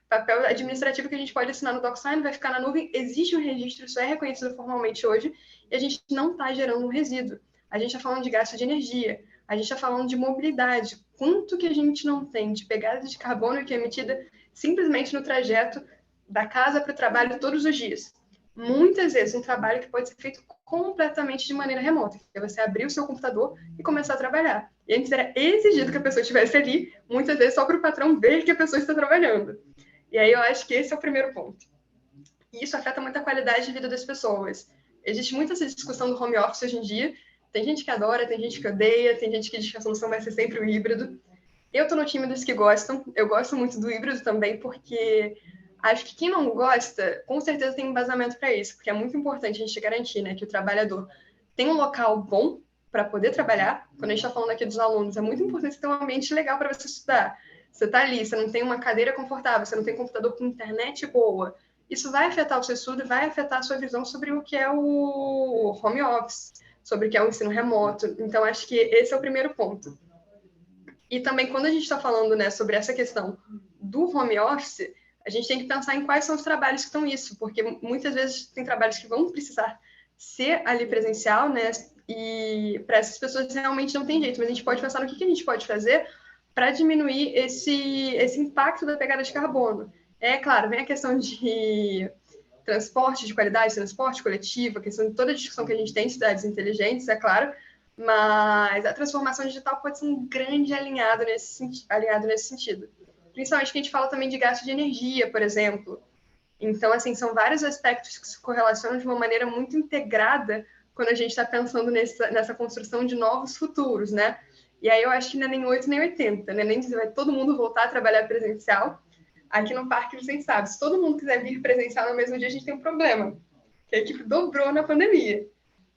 papel administrativo que a gente pode assinar no DocSign, vai ficar na nuvem, existe um registro, isso é reconhecido formalmente hoje, e a gente não está gerando um resíduo. A gente está falando de gasto de energia, a gente está falando de mobilidade, quanto que a gente não tem de pegada de carbono que é emitida simplesmente no trajeto da casa para o trabalho todos os dias. Muitas vezes um trabalho que pode ser feito completamente de maneira remota, que é você abrir o seu computador e começar a trabalhar. E antes era exigido que a pessoa estivesse ali, muitas vezes só para o patrão ver que a pessoa está trabalhando. E aí eu acho que esse é o primeiro ponto. E isso afeta muito a qualidade de vida das pessoas. Existe muita essa discussão do home office hoje em dia, Tem gente que adora, tem gente que odeia, tem gente que diz que a solução vai ser sempre o híbrido. Eu estou no time dos que gostam. Eu gosto muito do híbrido também, porque acho que quem não gosta, com certeza tem embasamento para isso, porque é muito importante a gente garantir, né, que o trabalhador tem um local bom para poder trabalhar. Quando a gente está falando aqui dos alunos, é muito importante você ter um ambiente legal para você estudar. Você está ali, você não tem uma cadeira confortável, você não tem computador com internet boa. Isso vai afetar o seu estudo e vai afetar a sua visão sobre o que é o home office, sobre o que é o ensino remoto. Então, acho que esse é o primeiro ponto. E também, quando a gente está falando, né, sobre essa questão do home office, a gente tem que pensar em quais são os trabalhos que estão isso, porque muitas vezes tem trabalhos que vão precisar ser ali presencial, né, e para essas pessoas realmente não tem jeito, mas a gente pode pensar no que a gente pode fazer para diminuir esse impacto da pegada de carbono. É claro, vem a questão de transporte de qualidade, transporte coletivo, a questão de toda a discussão que a gente tem de cidades inteligentes, é claro, mas a transformação digital pode ser um grande alinhado nesse sentido. Principalmente que a gente fala também de gasto de energia, por exemplo. Então, assim, são vários aspectos que se correlacionam de uma maneira muito integrada quando a gente está pensando nessa construção de novos futuros, né? E aí eu acho que não é nem 8 nem 80, né? Nem vai todo mundo voltar a trabalhar presencial. Aqui no Parque Vicente sabe, se todo mundo quiser vir presencial no mesmo dia, a gente tem um problema. Que a equipe dobrou na pandemia.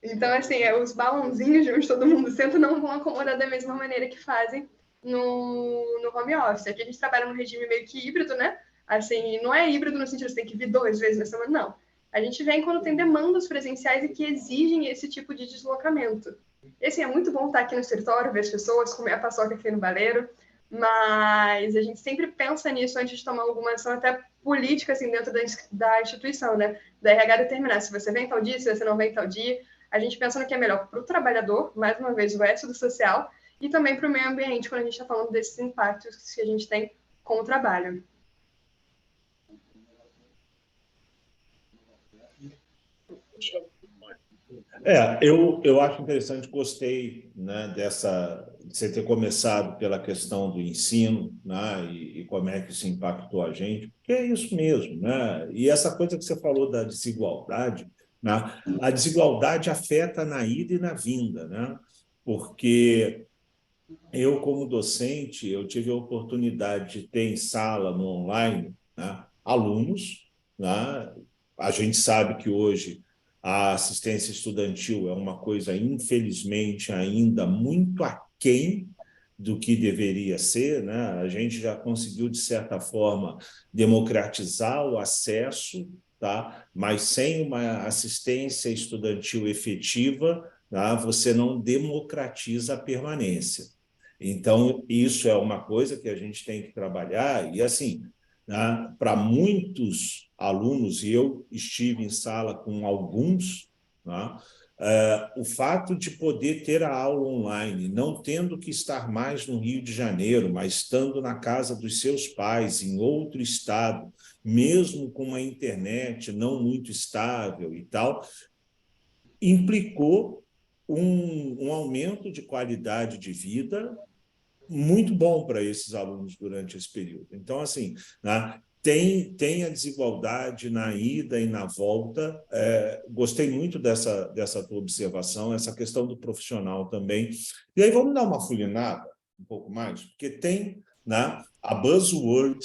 Então, assim, os balãozinhos de onde todo mundo senta não vão acomodar da mesma maneira que fazem no home office. Aqui a gente trabalha num regime meio que híbrido, né? Assim, não é híbrido no sentido de você tem que vir 2 vezes na semana, não. A gente vem quando tem demandas presenciais e que exigem esse tipo de deslocamento. E, assim, é muito bom estar aqui no escritório, ver as pessoas, comer a paçoca aqui no baleiro, mas a gente sempre pensa nisso antes de tomar alguma ação até política, assim, dentro da instituição, né? Da RH determinar se você vem tal dia, se você não vem tal dia. A gente pensa no que é melhor para o trabalhador, mais uma vez, o éxito social, e também para o meio ambiente, quando a gente está falando desses impactos que a gente tem com o trabalho. Eu acho interessante, gostei, né, de você ter começado pela questão do ensino, né, e como é que isso impactou a gente, porque é isso mesmo, né? E essa coisa que você falou da desigualdade, né, a desigualdade afeta na ida e na vinda, né? Porque eu, como docente, eu tive a oportunidade de ter em sala, no online, né, alunos, né? A gente sabe que hoje a assistência estudantil é uma coisa, infelizmente, ainda muito aquém do que deveria ser, né? A gente já conseguiu, de certa forma, democratizar o acesso, tá? Mas sem uma assistência estudantil efetiva, tá? Você não democratiza a permanência. Então, isso é uma coisa que a gente tem que trabalhar, e assim, né, para muitos alunos, e eu estive em sala com alguns, né, o fato de poder ter a aula online, não tendo que estar mais no Rio de Janeiro, mas estando na casa dos seus pais, em outro estado, mesmo com uma internet não muito estável e tal, implicou um aumento de qualidade de vida muito bom para esses alunos durante esse período. Então, assim, né, tem a desigualdade na ida e na volta. Gostei muito dessa tua observação, essa questão do profissional também. E aí vamos dar uma fulinada um pouco mais, porque tem, né, a buzzword,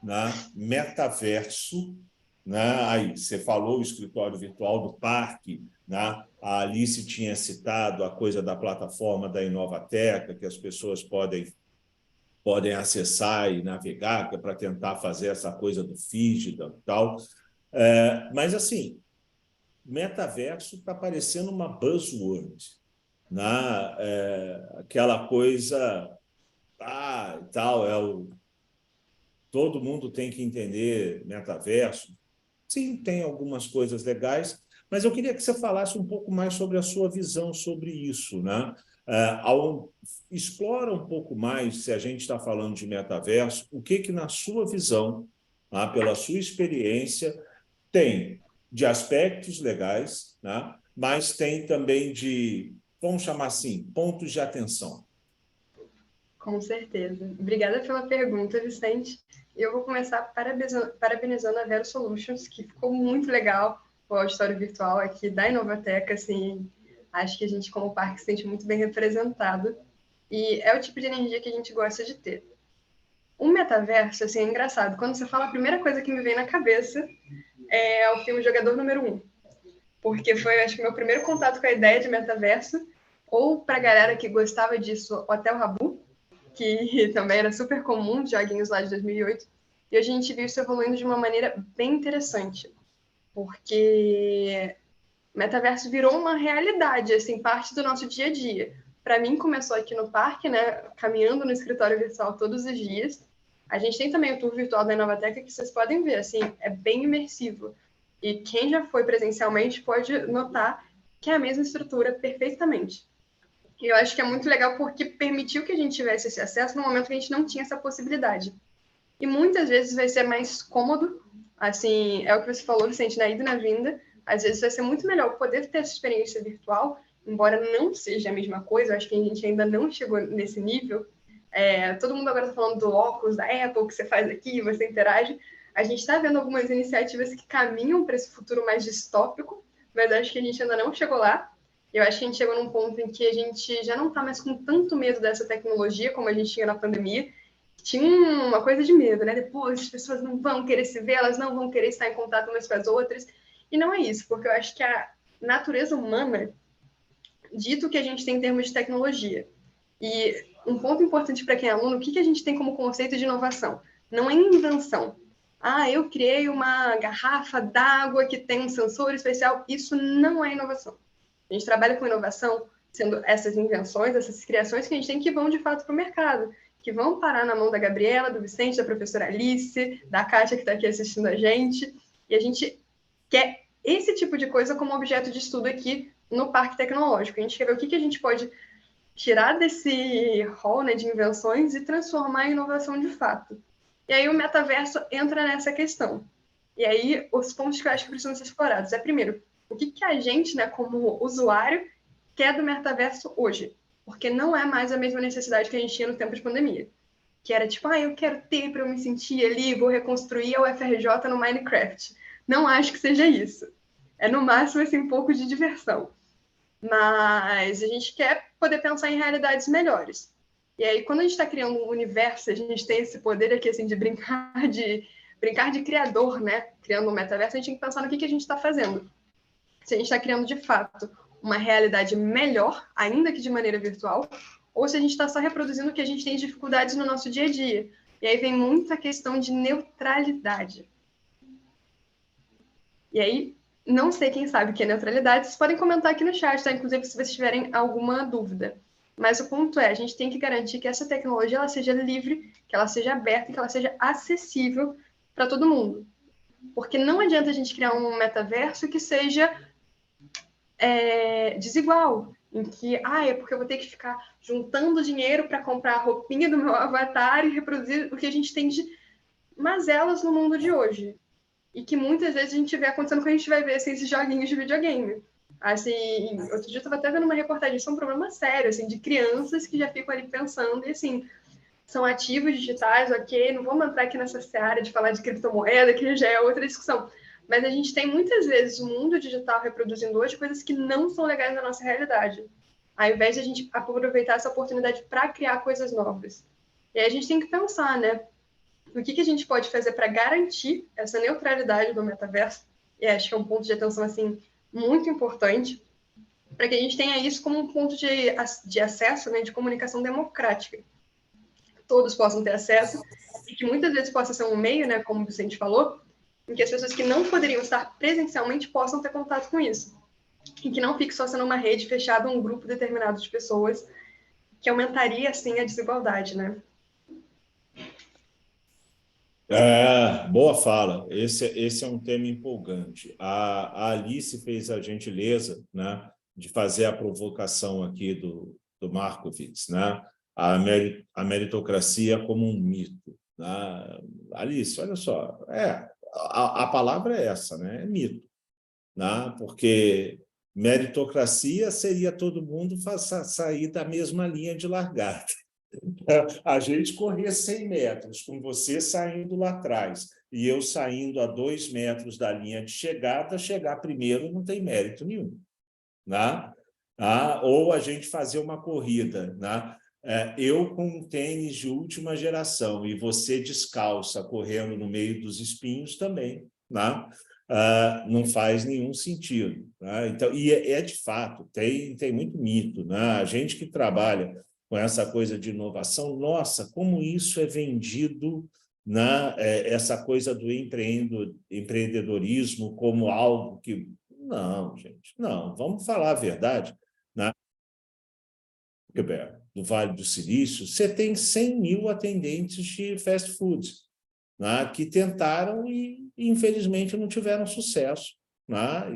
né, metaverso, né? Aí você falou o escritório virtual do Parque, né? A Alice tinha citado a coisa da plataforma da Inovateca, que as pessoas podem acessar e navegar, que é para tentar fazer essa coisa do Fígida e tal. Mas, assim, metaverso está parecendo uma buzzword, né? Aquela coisa e tal, todo mundo tem que entender metaverso. Sim, tem algumas coisas legais, mas eu queria que você falasse um pouco mais sobre a sua visão sobre isso, né? Explora um pouco mais, se a gente está falando de metaverso, o que na sua visão, tá, pela sua experiência, tem de aspectos legais, né? Mas tem também de, vamos chamar assim, pontos de atenção. Com certeza. Obrigada pela pergunta, Vicente. Eu vou começar parabenizando a Vero Solutions, que ficou muito legal o auditório virtual aqui da Inovateca, assim, Acho que a gente, como parque, se sente muito bem representado e é o tipo de energia que a gente gosta de ter. O metaverso, assim, é engraçado. Quando você fala, a primeira coisa que me vem na cabeça é o filme Jogador Número 1, porque foi, acho que, meu primeiro contato com a ideia de metaverso, ou para a galera que gostava disso, Hotel Rabu, que também era super comum, joguinhos lá de 2008, e a gente viu isso evoluindo de uma maneira bem interessante, porque metaverso virou uma realidade, assim, parte do nosso dia a dia. Para mim, começou aqui no parque, né, caminhando no escritório virtual todos os dias. A gente tem também o tour virtual da Inovateca, que vocês podem ver, assim, é bem imersivo. E quem já foi presencialmente pode notar que é a mesma estrutura perfeitamente. E eu acho que é muito legal porque permitiu que a gente tivesse esse acesso no momento que a gente não tinha essa possibilidade. E muitas vezes vai ser mais cômodo, assim, é o que você falou, Vicente, na ida e na vinda. Às vezes vai ser muito melhor poder ter essa experiência virtual, embora não seja a mesma coisa, eu acho que a gente ainda não chegou nesse nível. Todo mundo agora está falando do óculos da Apple, que você faz aqui, você interage. A gente está vendo algumas iniciativas que caminham para esse futuro mais distópico, mas acho que a gente ainda não chegou lá. Eu acho que a gente chegou num ponto em que a gente já não está mais com tanto medo dessa tecnologia como a gente tinha na pandemia. Tinha uma coisa de medo, né? Depois as pessoas não vão querer se ver, elas não vão querer estar em contato umas com as outras. E não é isso, porque eu acho que a natureza humana dita o que a gente tem em termos de tecnologia. E um ponto importante para quem é aluno, o que a gente tem como conceito de inovação? Não é invenção. Ah, eu criei uma garrafa d'água que tem um sensor especial. Isso não é inovação. A gente trabalha com inovação sendo essas invenções, essas criações que a gente tem que vão de fato para o mercado, que vão parar na mão da Gabriela, do Vicente, da professora Alice, da Kátia que está aqui assistindo a gente. E a gente quer esse tipo de coisa como objeto de estudo aqui no Parque Tecnológico. A gente quer ver o que a gente pode tirar desse rol, né, de invenções e transformar em inovação de fato. E aí o metaverso entra nessa questão. E aí os pontos que eu acho que precisam ser explorados é, primeiro, o que a gente, né, como usuário, quer do metaverso hoje? Porque não é mais a mesma necessidade que a gente tinha no tempo de pandemia. Que era tipo, eu quero ter para eu me sentir ali, vou reconstruir a UFRJ no Minecraft. Não acho que seja isso. É no máximo assim, um pouco de diversão. Mas a gente quer poder pensar em realidades melhores. E aí, quando a gente está criando um universo, a gente tem esse poder aqui assim, de brincar de criador, né? Criando um metaverso, a gente tem que pensar no que a gente está fazendo. Se a gente está criando, de fato, uma realidade melhor, ainda que de maneira virtual, ou se a gente está só reproduzindo o que a gente tem de dificuldades no nosso dia a dia. E aí vem muita questão de neutralidade. E aí, não sei quem sabe o que é neutralidade, vocês podem comentar aqui no chat, tá? Inclusive, se vocês tiverem alguma dúvida. Mas o ponto é, a gente tem que garantir que essa tecnologia ela seja livre, que ela seja aberta e que ela seja acessível para todo mundo. Porque não adianta a gente criar um metaverso que seja desigual, em que, é porque eu vou ter que ficar juntando dinheiro para comprar a roupinha do meu avatar e reproduzir o que a gente tem de mazelas no mundo de hoje. E que muitas vezes a gente vê acontecendo quando a gente vai ver assim, esses joguinhos de videogame. Assim, outro dia eu estava até vendo uma reportagem, isso é um problema sério, assim, de crianças que já ficam ali pensando, e assim, são ativos digitais, ok, não vamos entrar aqui nessa seara de falar de criptomoeda, que já é outra discussão. Mas a gente tem muitas vezes o mundo digital reproduzindo hoje coisas que não são legais na nossa realidade, ao invés de a gente aproveitar essa oportunidade para criar coisas novas. E aí a gente tem que pensar, né? O que a gente pode fazer para garantir essa neutralidade do metaverso? E acho que é um ponto de atenção assim muito importante para que a gente tenha isso como um ponto de acesso, né, de comunicação democrática. Todos possam ter acesso e que muitas vezes possa ser um meio, né, como o Vicente falou, em que as pessoas que não poderiam estar presencialmente possam ter contato com isso. E que não fique só sendo uma rede fechada, um grupo determinado de pessoas, que aumentaria, assim, a desigualdade, né? Boa fala. Esse é um tema empolgante. A Alice fez a gentileza, né, de fazer a provocação aqui do Markowitz, né? A meritocracia como um mito. Né? Alice, olha só, a palavra é essa, né? É mito. Né? Porque meritocracia seria todo mundo sair da mesma linha de largada. A gente correr 100 metros, com você saindo lá atrás e eu saindo a 2 metros da linha de chegada, chegar primeiro não tem mérito nenhum. Né? ou a gente fazer uma corrida, né? Eu com um tênis de última geração e você descalça correndo no meio dos espinhos também, né? Não faz nenhum sentido, né? Então, e de fato, tem muito mito, né? A gente que trabalha com essa coisa de inovação, nossa, como isso é vendido, né? Essa coisa do empreendedorismo como algo que... Não, gente, não, vamos falar a verdade, né? Do Vale do Silício, você tem 100 mil atendentes de fast food, né, que tentaram e, infelizmente, não tiveram sucesso, né,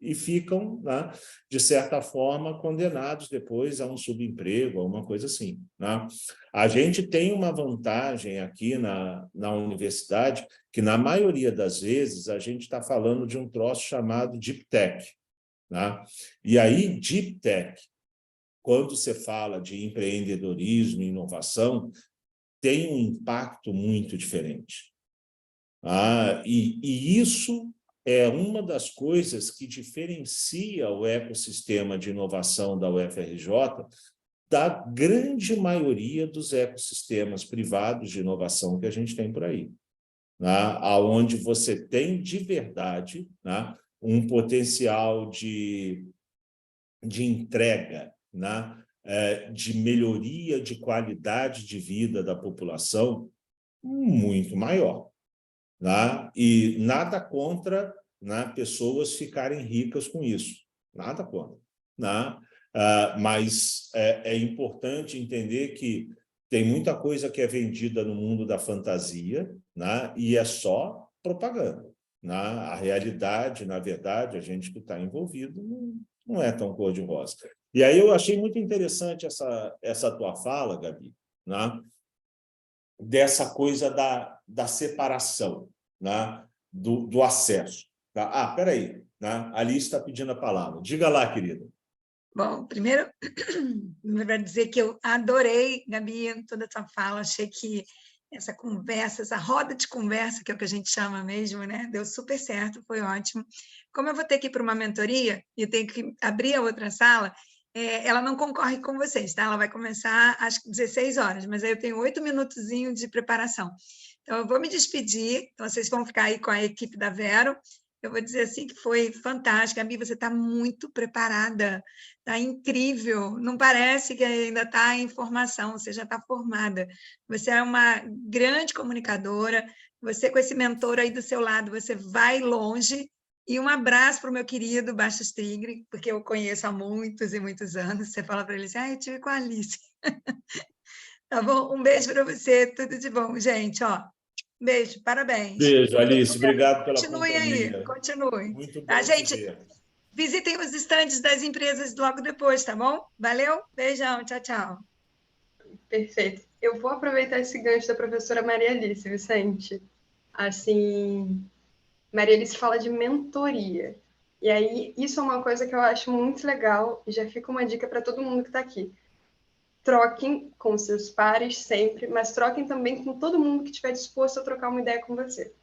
e ficam, né, de certa forma, condenados depois a um subemprego, a uma coisa assim, né? A gente tem uma vantagem aqui na universidade, que, na maioria das vezes, a gente está falando de um troço chamado Deep Tech, né? E aí, Deep Tech, quando você fala de empreendedorismo e inovação, tem um impacto muito diferente. E isso é uma das coisas que diferencia o ecossistema de inovação da UFRJ da grande maioria dos ecossistemas privados de inovação que a gente tem por aí, né? Onde você tem, de verdade, né, um potencial de entrega, né, de melhoria de qualidade de vida da população muito maior, né? E nada contra, né, pessoas ficarem ricas com isso, nada contra, né? Mas é importante entender que tem muita coisa que é vendida no mundo da fantasia, né, e é só propaganda, né? A realidade, na verdade, a gente que está envolvido não é tão cor-de-rosa. E aí eu achei muito interessante essa tua fala, Gabi, né? Dessa coisa da separação, né? do acesso. Tá? Espera aí, né? A Alice está pedindo a palavra. Diga lá, querida. Bom, primeiro, para dizer que eu adorei, Gabi, toda a sua fala, achei que essa conversa, essa roda de conversa, que é o que a gente chama mesmo, né? Deu super certo, foi ótimo. Como eu vou ter que ir para uma mentoria e tenho que abrir a outra sala, ela não concorre com vocês, tá? Ela vai começar às 16 horas, mas aí eu tenho 8 minutozinhos de preparação. Então, eu vou me despedir, então vocês vão ficar aí com a equipe da Vero. Eu vou dizer assim que foi fantástico. Gabi, você está muito preparada, está incrível. Não parece que ainda está em formação, você já está formada. Você é uma grande comunicadora, você com esse mentor aí do seu lado, você vai longe. E um abraço para o meu querido Bastos Tigre, porque eu conheço há muitos e muitos anos. Você fala para ele assim, eu tive com a Alice. Tá bom? Um beijo para você, tudo de bom, gente. Ó, beijo, parabéns. Beijo, Alice. Obrigado pela Continuem companhia. aí, continuem. Muito Tá, bom te gente? ver. Visitem os estandes das empresas logo depois, tá bom? Valeu, beijão, tchau, tchau. Perfeito. Eu vou aproveitar esse gancho da professora Maria Alice, Vicente. Assim, Maria Alice fala de mentoria. E aí, isso é uma coisa que eu acho muito legal, e já fica uma dica para todo mundo que está aqui. Troquem com seus pares sempre, mas troquem também com todo mundo que estiver disposto a trocar uma ideia com você.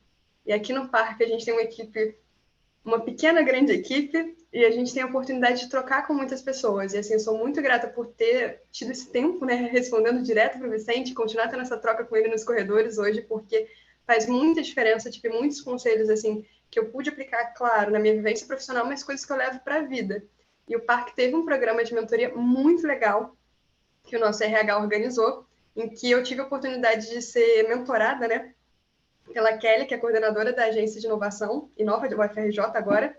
E aqui no parque a gente tem uma equipe, uma pequena, grande equipe, e a gente tem a oportunidade de trocar com muitas pessoas. E assim, eu sou muito grata por ter tido esse tempo, né, respondendo direto para o Vicente, continuar tendo essa troca com ele nos corredores hoje, porque faz muita diferença. Tive muitos conselhos assim que eu pude aplicar, claro, na minha vivência profissional, mas coisas que eu levo para a vida. E o parque teve um programa de mentoria muito legal que o nosso RH organizou, em que eu tive a oportunidade de ser mentorada, né, pela Kelly, que é coordenadora da agência de inovação, Inova, do UFRJ agora.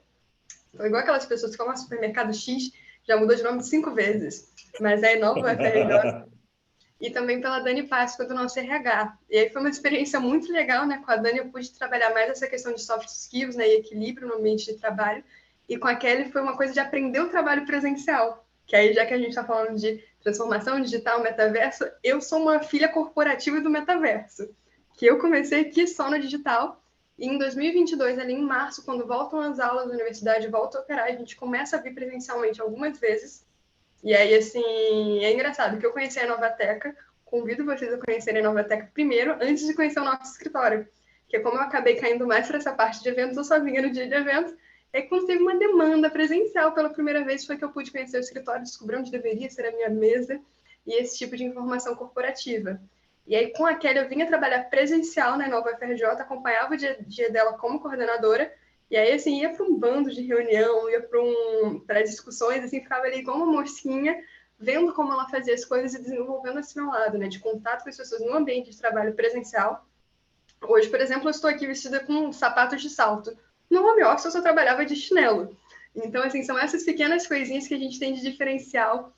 Então, igual aquelas pessoas que falam, supermercado X, já mudou de nome 5 vezes, mas é Inova UFRJ. E também pela Dani Páscoa, do nosso RH. E aí foi uma experiência muito legal, né? Com a Dani eu pude trabalhar mais essa questão de soft skills, né, e equilíbrio no ambiente de trabalho. E com a Kelly foi uma coisa de aprender o trabalho presencial. Que aí, já que a gente está falando de transformação digital, metaverso, eu sou uma filha corporativa do metaverso. Que eu comecei aqui só no digital. E em 2022, ali em março, quando voltam as aulas da universidade, volta a operar, a gente começa a vir presencialmente algumas vezes. E aí, assim, é engraçado que eu conheci a Inovateca, convido vocês a conhecerem a Inovateca primeiro, antes de conhecer o nosso escritório. Porque como eu acabei caindo mais para essa parte de eventos, eu só vinha no dia de eventos, E aí, quando teve uma demanda presencial pela primeira vez, foi que eu pude conhecer o escritório, descobrir onde deveria ser a minha mesa e esse tipo de informação corporativa. E aí, com a Kelly, eu vinha trabalhar presencial na Nova UFRJ, acompanhava o dia dela como coordenadora, e aí, assim, ia para um bando de reunião, ia para discussões, assim, ficava ali igual uma mocinha, vendo como ela fazia as coisas e desenvolvendo esse meu lado, né, de contato com as pessoas no ambiente de trabalho presencial. Hoje, por exemplo, eu estou aqui vestida com sapatos de salto. No home office, eu só trabalhava de chinelo. Então, assim, são essas pequenas coisinhas que a gente tem de diferencial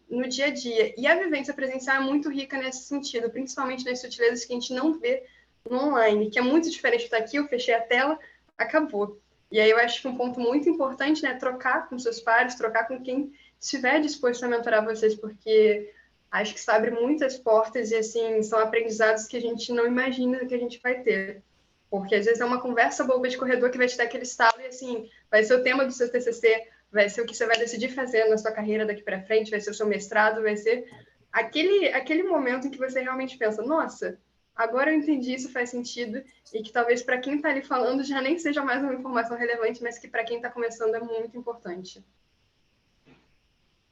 no dia a dia. E a vivência presencial é muito rica nesse sentido, principalmente nas sutilezas que a gente não vê no online, que é muito diferente de estar aqui, eu fechei a tela, acabou. E aí eu acho que um ponto muito importante, né, é trocar com seus pares, trocar com quem estiver disposto a mentorar vocês, porque acho que isso abre muitas portas e, assim, são aprendizados que a gente não imagina que a gente vai ter. Porque, às vezes, é uma conversa boba de corredor que vai te dar aquele estalo e, assim, vai ser o tema do seu TCC, vai ser o que você vai decidir fazer na sua carreira daqui para frente, vai ser o seu mestrado, vai ser aquele momento em que você realmente pensa, nossa, agora eu entendi, isso faz sentido, e que talvez para quem está ali falando já nem seja mais uma informação relevante, mas que para quem está começando é muito importante.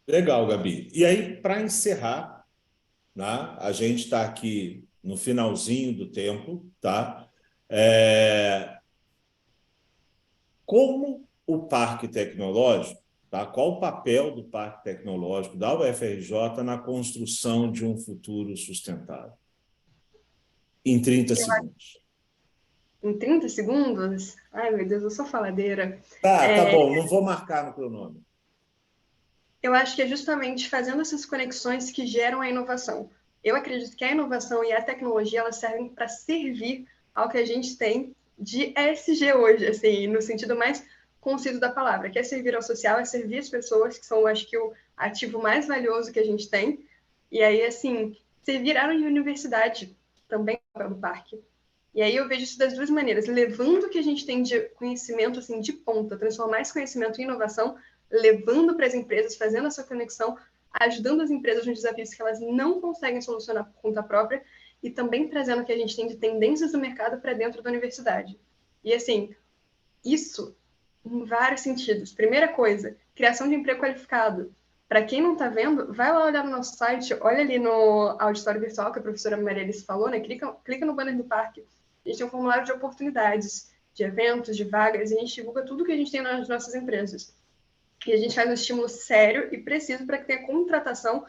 Legal, Gabi. E aí, para encerrar, né, a gente está aqui no finalzinho do tempo, tá? Como o Parque Tecnológico, tá? Qual o papel do Parque Tecnológico da UFRJ na construção de um futuro sustentável? Em 30 segundos. Em 30 segundos? Ai, meu Deus, eu sou faladeira. Tá bom, não vou marcar no cronômetro. Eu acho que é justamente fazendo essas conexões que geram a inovação. Eu acredito que a inovação e a tecnologia elas servem para servir ao que a gente tem de ESG hoje, assim, no sentido mais conciso da palavra, que é servir ao social, é servir as pessoas, que são, acho que, o ativo mais valioso que a gente tem. E aí, assim, servir a universidade também é o papel do parque. E aí eu vejo isso das duas maneiras, levando o que a gente tem de conhecimento assim de ponta, transformar esse conhecimento em inovação, levando para as empresas, fazendo essa conexão, ajudando as empresas nos desafios que elas não conseguem solucionar por conta própria e também trazendo o que a gente tem de tendências do mercado para dentro da universidade. E assim, isso em vários sentidos. Primeira coisa, criação de emprego qualificado. Para quem não está vendo, vai lá olhar no nosso site, olha ali no auditório virtual que a professora Maria Alice falou, né? Clica no banner do parque. A gente tem um formulário de oportunidades, de eventos, de vagas, e a gente divulga tudo que a gente tem nas nossas empresas. E a gente faz um estímulo sério e preciso para que tenha contratação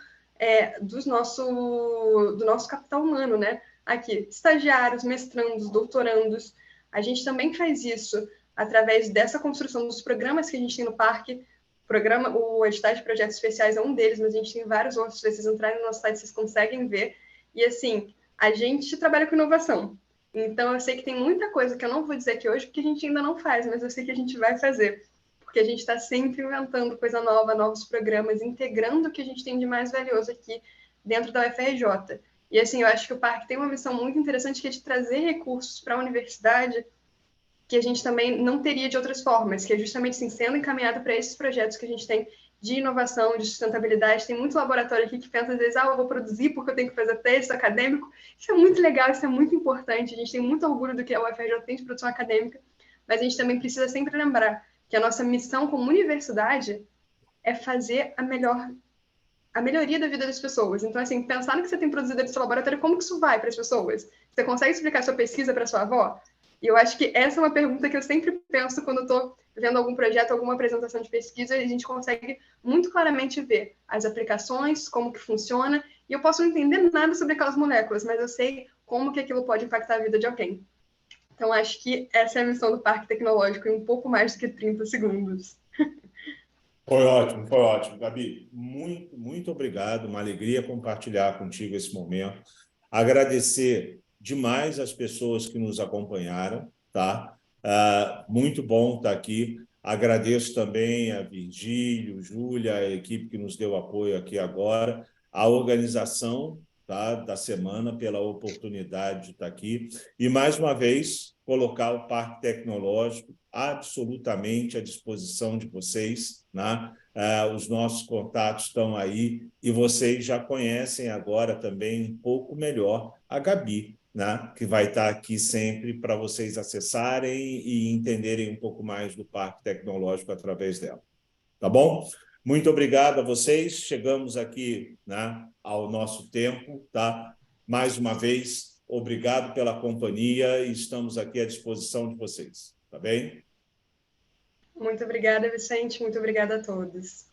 do nosso capital humano, né? Aqui, estagiários, mestrandos, doutorandos. A gente também faz isso através dessa construção dos programas que a gente tem no parque. O editais de projetos especiais é um deles, mas a gente tem vários outros. Se vocês entrarem no nosso site, vocês conseguem ver. E, assim, a gente trabalha com inovação. Então, eu sei que tem muita coisa que eu não vou dizer aqui hoje, porque a gente ainda não faz, mas eu sei que a gente vai fazer. Porque a gente está sempre inventando coisa nova, novos programas, integrando o que a gente tem de mais valioso aqui dentro da UFRJ. E, assim, eu acho que o parque tem uma missão muito interessante, que é de trazer recursos para a universidade que a gente também não teria de outras formas, que é justamente assim, sendo encaminhado para esses projetos que a gente tem de inovação, de sustentabilidade. Tem muito laboratório aqui que pensa, às vezes, eu vou produzir porque eu tenho que fazer texto acadêmico. Isso é muito legal, isso é muito importante. A gente tem muito orgulho do que a UFRJ tem de produção acadêmica, mas a gente também precisa sempre lembrar que a nossa missão como universidade é fazer a melhoria da vida das pessoas. Então, assim, pensar no que você tem produzido no seu laboratório, como que isso vai para as pessoas? Você consegue explicar sua pesquisa para sua avó? E eu acho que essa é uma pergunta que eu sempre penso quando estou vendo algum projeto, alguma apresentação de pesquisa, e a gente consegue muito claramente ver as aplicações, como que funciona, e eu posso não entender nada sobre aquelas moléculas, mas eu sei como que aquilo pode impactar a vida de alguém. Então, acho que essa é a missão do Parque Tecnológico em um pouco mais do que 30 segundos. Foi ótimo, Gabi. Muito, muito obrigado. Uma alegria compartilhar contigo esse momento. Agradecer demais as pessoas que nos acompanharam, tá? Muito bom estar aqui. Agradeço também a Virgílio, Júlia, a equipe que nos deu apoio aqui agora, a organização, tá, da semana pela oportunidade de estar aqui e, mais uma vez, colocar o Parque Tecnológico absolutamente à disposição de vocês, né? os nossos contatos estão aí e vocês já conhecem agora também um pouco melhor a Gabi, né? Que vai estar aqui sempre para vocês acessarem e entenderem um pouco mais do Parque Tecnológico através dela. Tá bom? Muito obrigado a vocês. Chegamos aqui, né, ao nosso tempo, tá? Mais uma vez, obrigado pela companhia e estamos aqui à disposição de vocês. Tá bem? Muito obrigada, Vicente. Muito obrigada a todos.